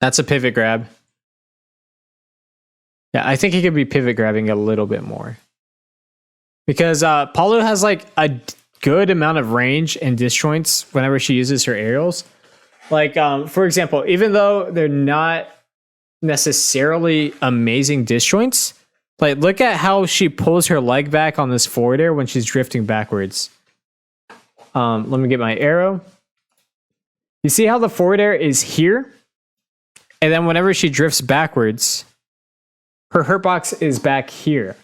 That's a pivot grab. Yeah, I think he could be pivot grabbing a little bit more. Because Palu has like a good amount of range and disjoints whenever she uses her aerials. Like, for example, even though they're not necessarily amazing disjoints, like look at how she pulls her leg back on this forward air when she's drifting backwards. Let me get my arrow. You see how the forward air is here? And then whenever she drifts backwards, her hurtbox is back here.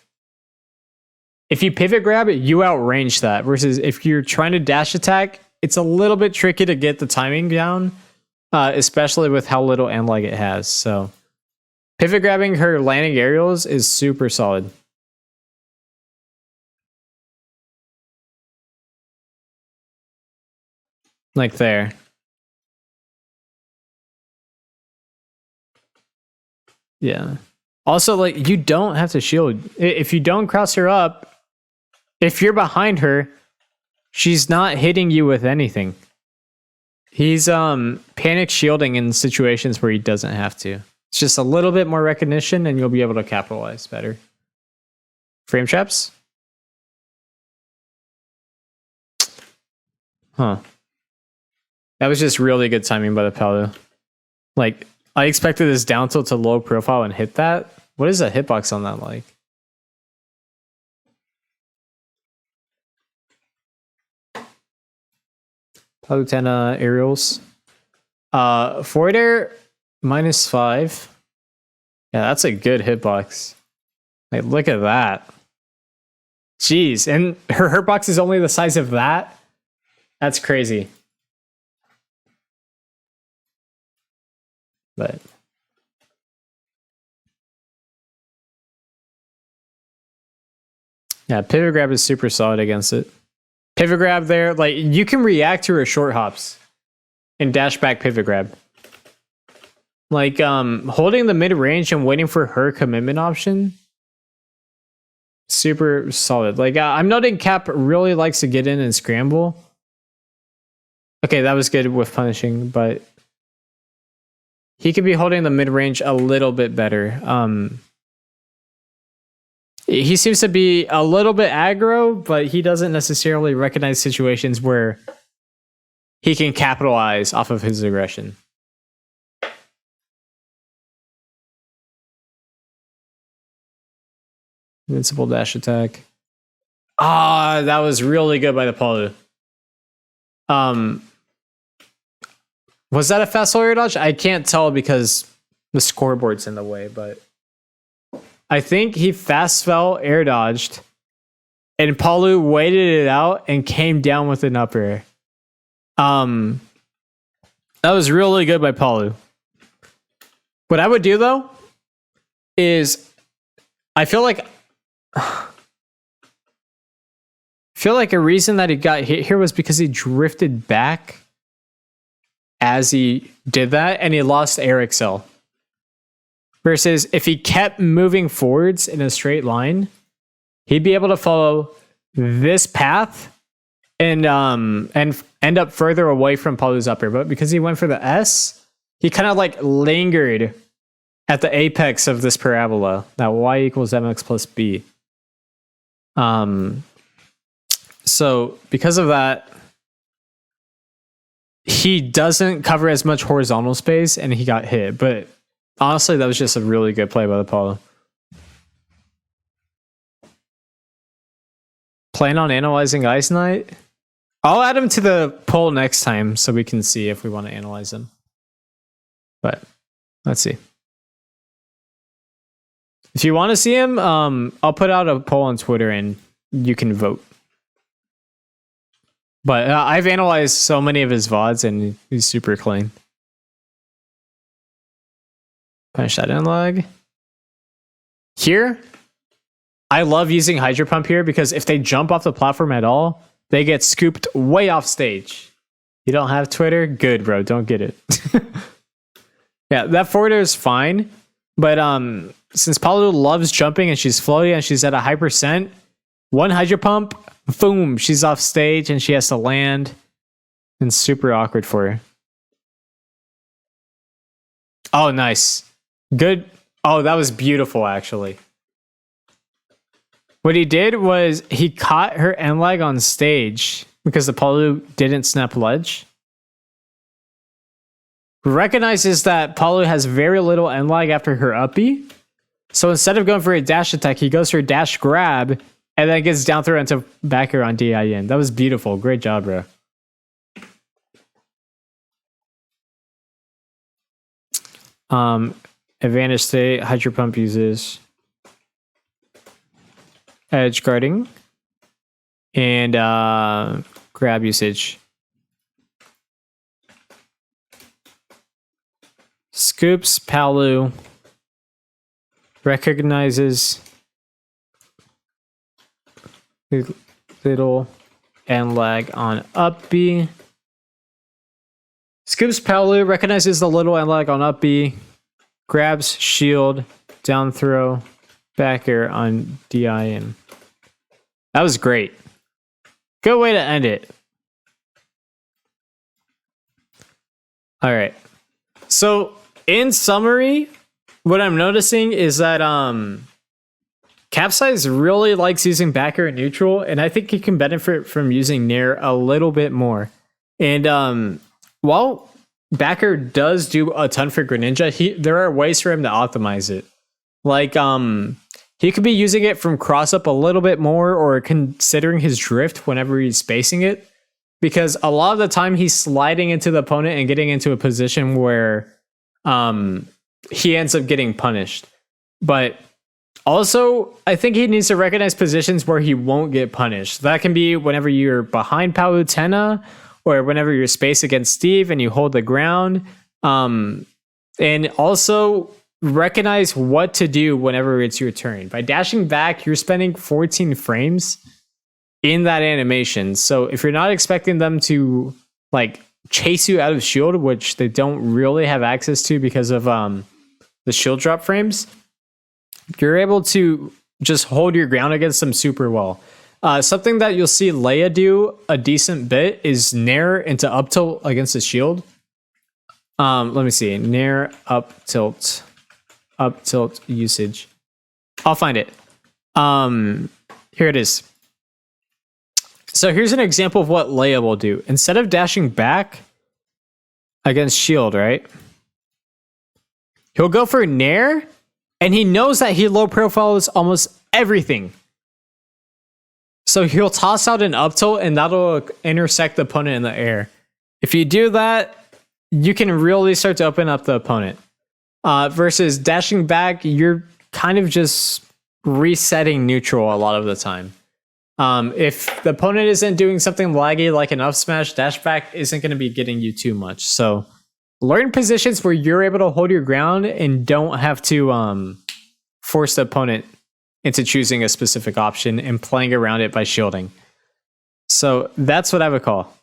If you pivot grab it, you outrange that. Versus if you're trying to dash attack, it's a little bit tricky to get the timing down, especially with how little end leg it has. So pivot grabbing her landing aerials is super solid. Like there. Yeah. Also, like, you don't have to shield. If you don't cross her up, if you're behind her, she's not hitting you with anything. He's panic shielding in situations where he doesn't have to. It's just a little bit more recognition and you'll be able to capitalize better. Frame traps? Huh. That was just really good timing by the Palu. Like, I expected this down tilt to low profile and hit that. What is a hitbox on that like? Palutena aerials. Forward air -5. Yeah, that's a good hitbox. Like, look at that. Jeez, and her hitbox is only the size of that? That's crazy. But yeah, pivot grab is super solid against it. Pivot grab there, like you can react to her short hops and dash back pivot grab. Like holding the mid range and waiting for her commitment option. Super solid. Like I'm noting Cap really likes to get in and scramble. Okay, that was good with punishing, but he could be holding the mid range a little bit better. He seems to be a little bit aggro, but he doesn't necessarily recognize situations where he can capitalize off of his aggression. Invincible dash attack. Ah, that was really good by the Palu. Was that a fast air dodge? I can't tell because the scoreboard's in the way, but I think he fast fell, air dodged, and Palu waited it out and came down with an up air. That was really good by Palu. What I would do though is I feel like a reason that he got hit here was because he drifted back as he did that and he lost air excel. Versus if he kept moving forwards in a straight line, he'd be able to follow this path and end up further away from Palu's up air. But because he went for the S, he kind of like lingered at the apex of this parabola, that y equals mx plus b. So because of that, he doesn't cover as much horizontal space and he got hit. But honestly, that was just a really good play by the Palu. Plan on analyzing Ice Knight? I'll add him to the poll next time so we can see if we want to analyze him. But let's see. If you want to see him, I'll put out a poll on Twitter and you can vote. But I've analyzed so many of his VODs and he's super clean. Punish that in lag. Here, I love using Hydro Pump here because if they jump off the platform at all, they get scooped way off stage. You don't have Twitter? Good, bro. Don't get it. Yeah, that forward air is fine. But since Palu loves jumping and she's floaty and she's at a high percent, one Hydro Pump, boom, she's off stage and she has to land. And super awkward for her. Oh, nice. Good. Oh, that was beautiful, actually. What he did was he caught her end lag on stage because the Palu didn't snap ledge. Recognizes that Palu has very little end lag after her uppy. So instead of going for a dash attack, he goes for a dash grab and then gets down throw into back air on DIN. That was beautiful. Great job, bro. Advantage state, Hydro Pump uses edge guarding and grab usage. Scoops Palu, recognizes little end lag on up B. Scoops Palu, recognizes the little end lag on up B, grabs shield, down throw, back air on DIN. That was great. Good way to end it. All right. So, in summary, what I'm noticing is that Capsize really likes using back air and neutral, and I think he can benefit from using Nair a little bit more. And while back air does do a ton for Greninja, there are ways for him to optimize it. Like, he could be using it from cross up a little bit more or considering his drift whenever he's spacing it. Because a lot of the time he's sliding into the opponent and getting into a position where he ends up getting punished. But also, I think he needs to recognize positions where he won't get punished. That can be whenever you're behind Palutena, or whenever you're spaced against Steve and you hold the ground. And also recognize what to do whenever it's your turn. By dashing back, you're spending 14 frames in that animation. So if you're not expecting them to like chase you out of shield, which they don't really have access to because of the shield drop frames, you're able to just hold your ground against them super well. Something that you'll see Leia do a decent bit is nair into up tilt against the shield. Let me see. Nair up tilt usage. I'll find it. Here it is. So here's an example of what Leia will do. Instead of dashing back against shield, right? He'll go for nair, and he knows that he low profiles almost everything. So he'll toss out an up tilt, and that'll intersect the opponent in the air. If you do that, you can really start to open up the opponent. Versus dashing back, you're kind of just resetting neutral a lot of the time. If the opponent isn't doing something laggy like an up smash, dash back isn't going to be getting you too much. So learn positions where you're able to hold your ground and don't have to force the opponent into choosing a specific option and playing around it by shielding. So that's what I would call.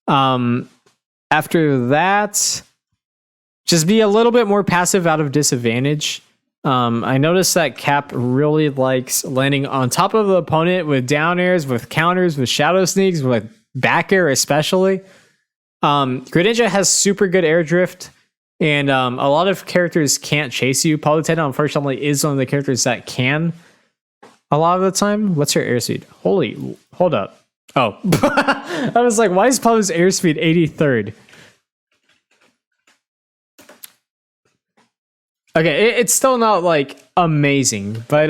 After that, just be a little bit more passive out of disadvantage. I noticed that Cap really likes landing on top of the opponent with down airs, with counters, with shadow sneaks, with back air especially. Greninja has super good air drift, and a lot of characters can't chase you. Palutena, unfortunately, is one of the characters that can a lot of the time. What's her airspeed? Hold up. Oh, I was like, why is Palu's airspeed 83rd? Okay, it's still not like amazing, but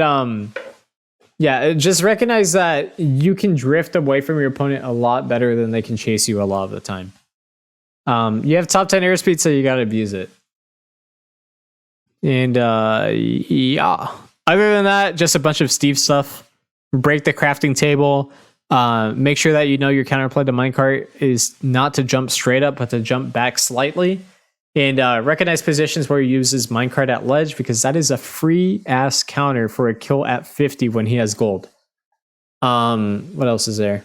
yeah, just recognize that you can drift away from your opponent a lot better than they can chase you a lot of the time. You have top 10 airspeed, so you gotta abuse it. And yeah, other than that, just a bunch of Steve stuff. Break the crafting table. Make sure that you know your counterplay to minecart is not to jump straight up, but to jump back slightly. And recognize positions where he uses minecart at ledge, because that is a free ass counter for a kill at 50 when he has gold. What else is there?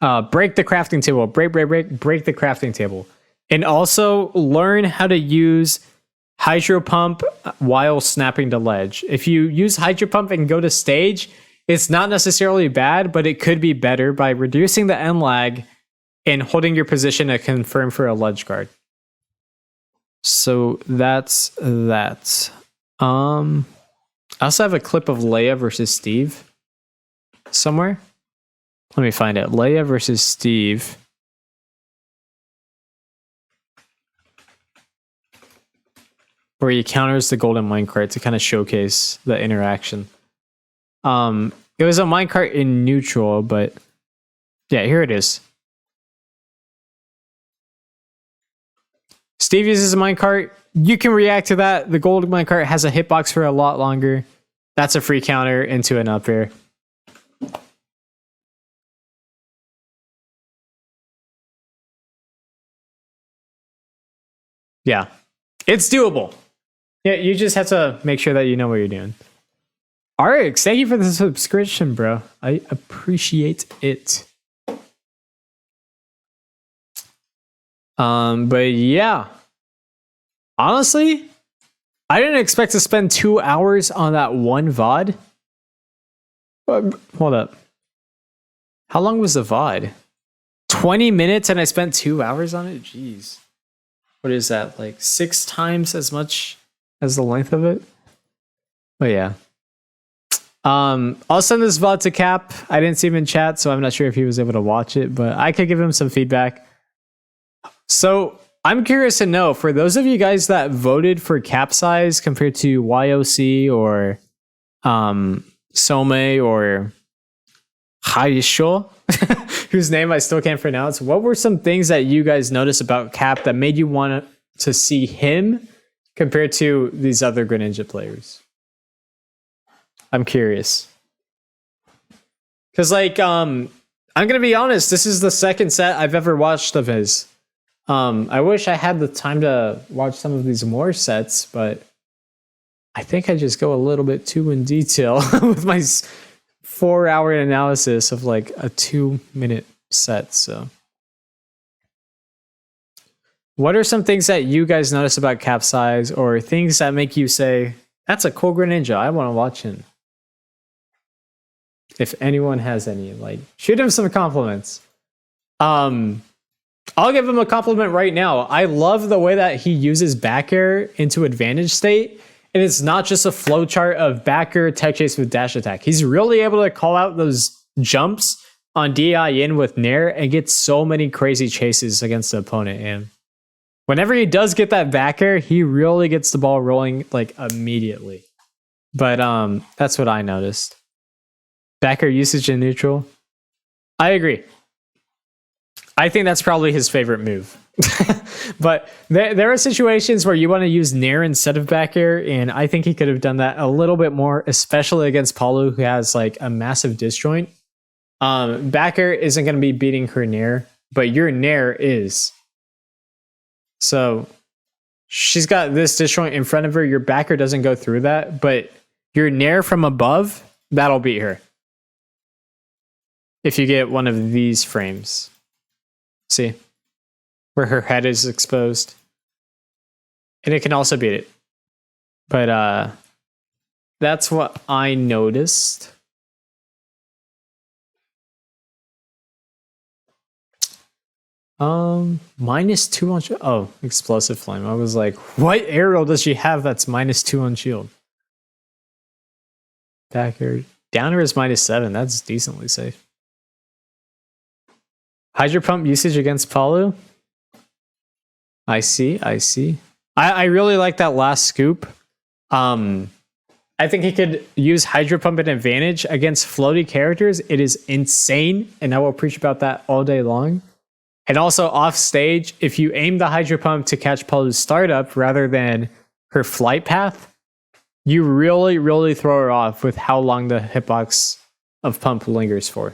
Break the crafting table. Break the crafting table. And also learn how to use hydro pump while snapping to ledge. If you use hydro pump and go to stage, it's not necessarily bad, but it could be better by reducing the end lag and holding your position to confirm for a ledge guard. So that's that. I also have a clip of Leia versus Steve somewhere. Let me find it. Leia versus Steve. Where he counters the golden minecart to kind of showcase the interaction. It was a minecart in neutral, but yeah, here it is. Steve uses a minecart. You can react to that. The gold minecart has a hitbox for a lot longer. That's a free counter into an up air. Yeah, it's doable. Yeah, you just have to make sure that you know what you're doing. RX, thank you for the subscription, bro. I appreciate it. But yeah, honestly, I didn't expect to spend 2 hours on that one VOD. Hold up. How long was the VOD? 20 minutes and I spent 2 hours on it? Jeez. What is that? Like 6 times as much as the length of it? Oh yeah. I'll send this VOD to Cap. I didn't see him in chat, so I'm not sure if he was able to watch it, but I could give him some feedback. So I'm curious to know, for those of you guys that voted for Capsize compared to YOC or Some or Haisho, whose name I still can't pronounce, what were some things that you guys noticed about Cap that made you want to see him compared to these other Greninja players? I'm curious. Because, like, I'm going to be honest, this is the second set I've ever watched of his. I wish I had the time to watch some of these more sets, but I think I just go a little bit too in detail with my 4-hour analysis of, like, a 2-minute set, so. What are some things that you guys notice about Capsize, or things that make you say, that's a cool Greninja, I want to watch him? If anyone has any, like, shoot him some compliments. I'll give him a compliment right now. I love the way that he uses back air into advantage state, and it's not just a flowchart of back air, tech chase with dash attack. He's really able to call out those jumps on DIN with Nair and get so many crazy chases against the opponent. And whenever he does get that back air, he really gets the ball rolling, like, immediately. But that's what I noticed. Back air usage in neutral. I agree. I think that's probably his favorite move. But there are situations where you want to use Nair instead of back air, and I think he could have done that a little bit more, especially against Palu, who has, like, a massive disjoint. Back air isn't going to be beating her Nair, but your Nair is. So she's got this disjoint in front of her. Your back air doesn't go through that, but your Nair from above, that'll beat her. If you get one of these frames. See? Where her head is exposed. And it can also beat it. But that's what I noticed. -2 on shield. Oh, explosive flame. I was like, what aerial does she have that's -2 on shield? Back air. Downer is -7. That's decently safe. Hydro Pump usage against Palu. I see. I really like that last scoop. I think he could use Hydro Pump at advantage against floaty characters. It is insane, and I will preach about that all day long. And also off stage, if you aim the Hydro Pump to catch Palu's startup rather than her flight path, you really, really throw her off with how long the hitbox of Pump lingers for.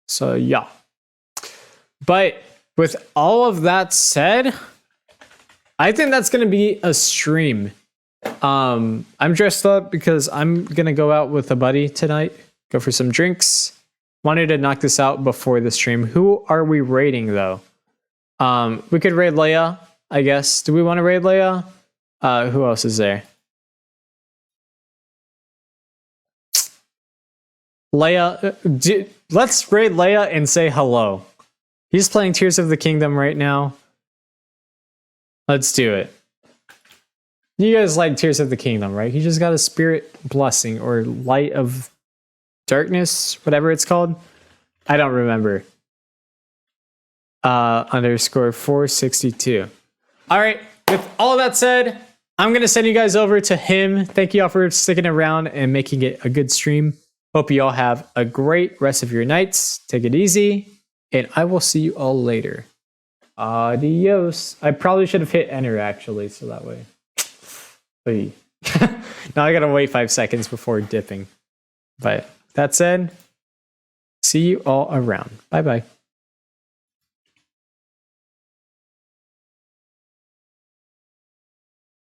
So yeah. But with all of that said, I think that's going to be a stream. I'm dressed up because I'm going to go out with a buddy tonight, go for some drinks. Wanted to knock this out before the stream. Who are we raiding though? We could raid Leia, I guess. Do we want to raid Leia? Who else is there? Leia, let's raid Leia and say hello. He's playing Tears of the Kingdom right now. Let's do it. You guys like Tears of the Kingdom, right? He just got a Spirit Blessing or Light of Darkness, whatever it's called. I don't remember. _462. All right. With all that said, I'm going to send you guys over to him. Thank you all for sticking around and making it a good stream. Hope you all have a great rest of your nights. Take it easy, and I will see you all later. Adios. I probably should have hit enter actually, so that way. Now I gotta wait 5 seconds before dipping. But that said, see you all around. Bye bye.